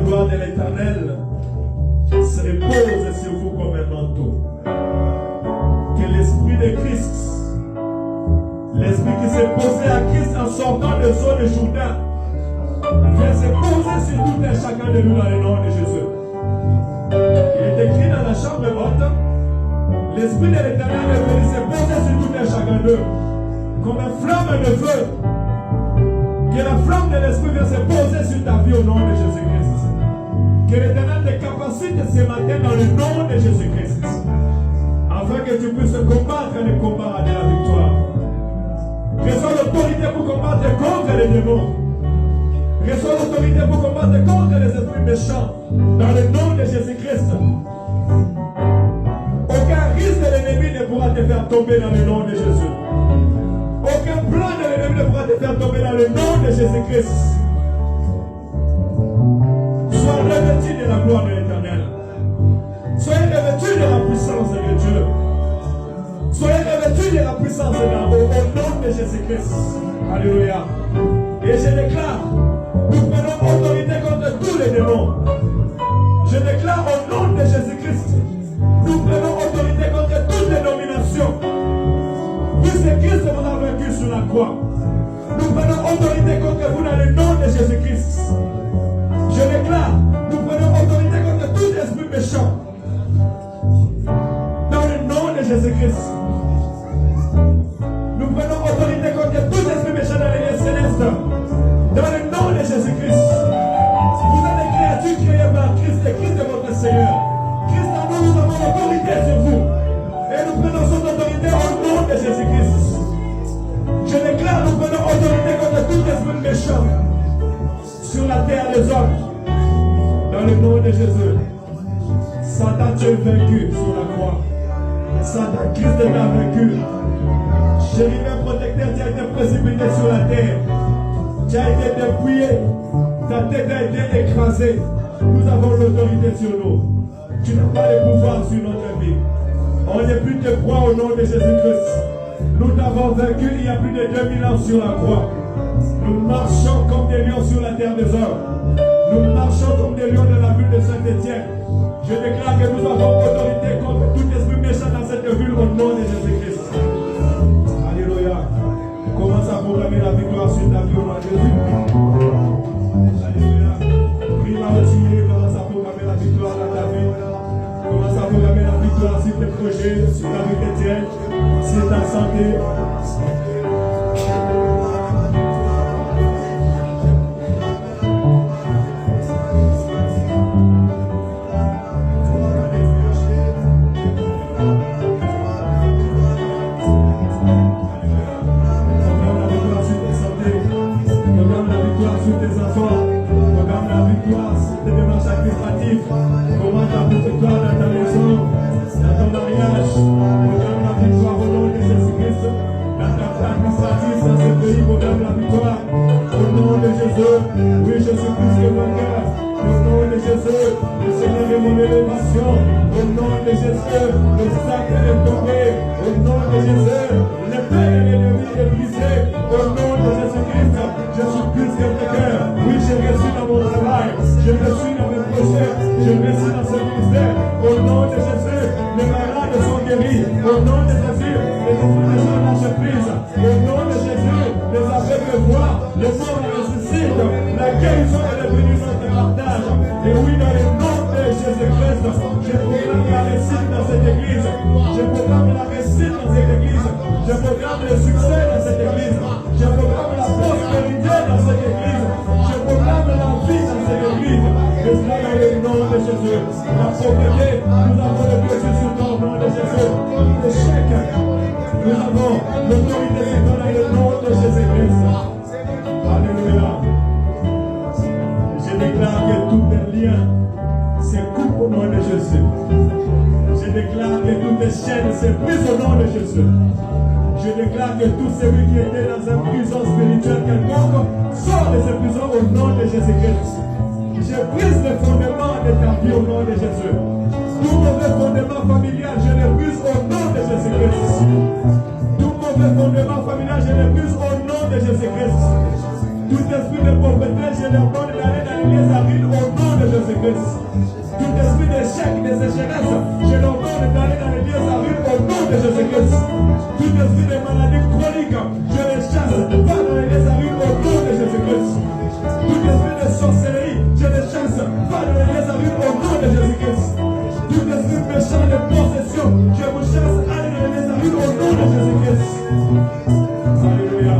gloire de l'Éternel se repose sur vous comme un manteau. Que l'Esprit de Christ, l'Esprit qui s'est posé à Christ en sortant de zone de Jourdain, vient se poser sur tout un chacun de nous dans le nom de Jésus. Il est écrit dans la chambre haute, l'Esprit de l'Éternel est venu se poser sur tout un chacun d'eux, comme une flamme de feu. Que la flamme de l'Esprit vienne se poser sur ta vie au nom de Jésus-Christ. Que l'Éternel te capacite ce matin dans le nom de Jésus-Christ, afin que tu puisses combattre les combats de la victoire. Reçois l'autorité pour combattre contre les démons. Reçois l'autorité pour combattre contre les esprits méchants dans le nom de Jésus-Christ. Aucun risque de l'ennemi ne pourra te faire tomber dans le nom de Jésus. Aucun plan de l'ennemi ne pourra te faire tomber dans le nom de Jésus-Christ. Sois revêtu de la gloire de l'Éternel. Soyez revêtu de la puissance de Dieu. Soyez revêtus de la puissance de l'âme au nom de Jésus-Christ. Alléluia. Et je déclare, nous prenons autorité contre tous les démons. Je déclare au nom de Jésus-Christ, nous prenons autorité contre toutes les dominations. Puisque Christ vous a vaincu sur la croix, nous prenons autorité contre vous dans le nom de Jésus-Christ. Je déclare, nous prenons autorité contre tout esprit méchant dans le nom de Jésus-Christ. Nous prenons autorité contre tout esprit méchant dans les lieux célestes dans le nom de Jésus-Christ. Vous êtes des créatures créées par Christ et Christ est votre Seigneur. Christ en nous, nous avons l'autorité sur vous. Et nous prenons cette autorité au nom de Jésus-Christ. Je déclare, nous prenons autorité contre tout esprit méchant sur la terre des hommes. Dans le nom de Jésus. Satan, tu es vaincu sur la croix. Satan, Christ est vaincu. Chérubin protecteur, tu as été précipité sur la terre. Tu as été dépouillé. Ta tête a été écrasée. Nous avons l'autorité sur nous. Tu n'as pas de pouvoir sur notre vie. On n'est plus de proie au nom de Jésus-Christ. Nous t'avons vaincu il y a plus de 2000 ans sur la croix. Nous marchons comme des lions sur la terre des hommes. Nous marchons comme des lions dans la ville de Saint-Étienne. Je déclare que nous avons autorité contre tout esprit méchant dans cette ville au nom de Jésus-Christ. Alléluia. Commence à proclamer la victoire sur ta vie au nom de Jésus. Alléluia. Prie la retirée, commence à proclamer la victoire dans ta vie. Commence à proclamer la victoire sur tes projets, sur ta vie chrétienne, sur ta santé. Tout esprit de pauvreté, je l'ordonne d'aller dans l'église à ville au nom de Jésus-Christ. Tout esprit d'échec, de sécheresse, je l'ordonne d'aller dans l'église à ville au nom de Jésus-Christ. Tout esprit de maladie chronique, je les chasse, va dans l'église à ville au nom de Jésus-Christ. Tout esprit de sorcellerie, je les chasse, va dans l'église à ville au nom de Jésus-Christ. Tout esprit méchant de possession, je vous chasse, allez dans l'église à ville au nom de Jésus-Christ. Alléluia.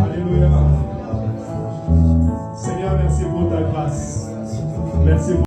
Alléluia. Seigneur, merci pour ta grâce. Merci pour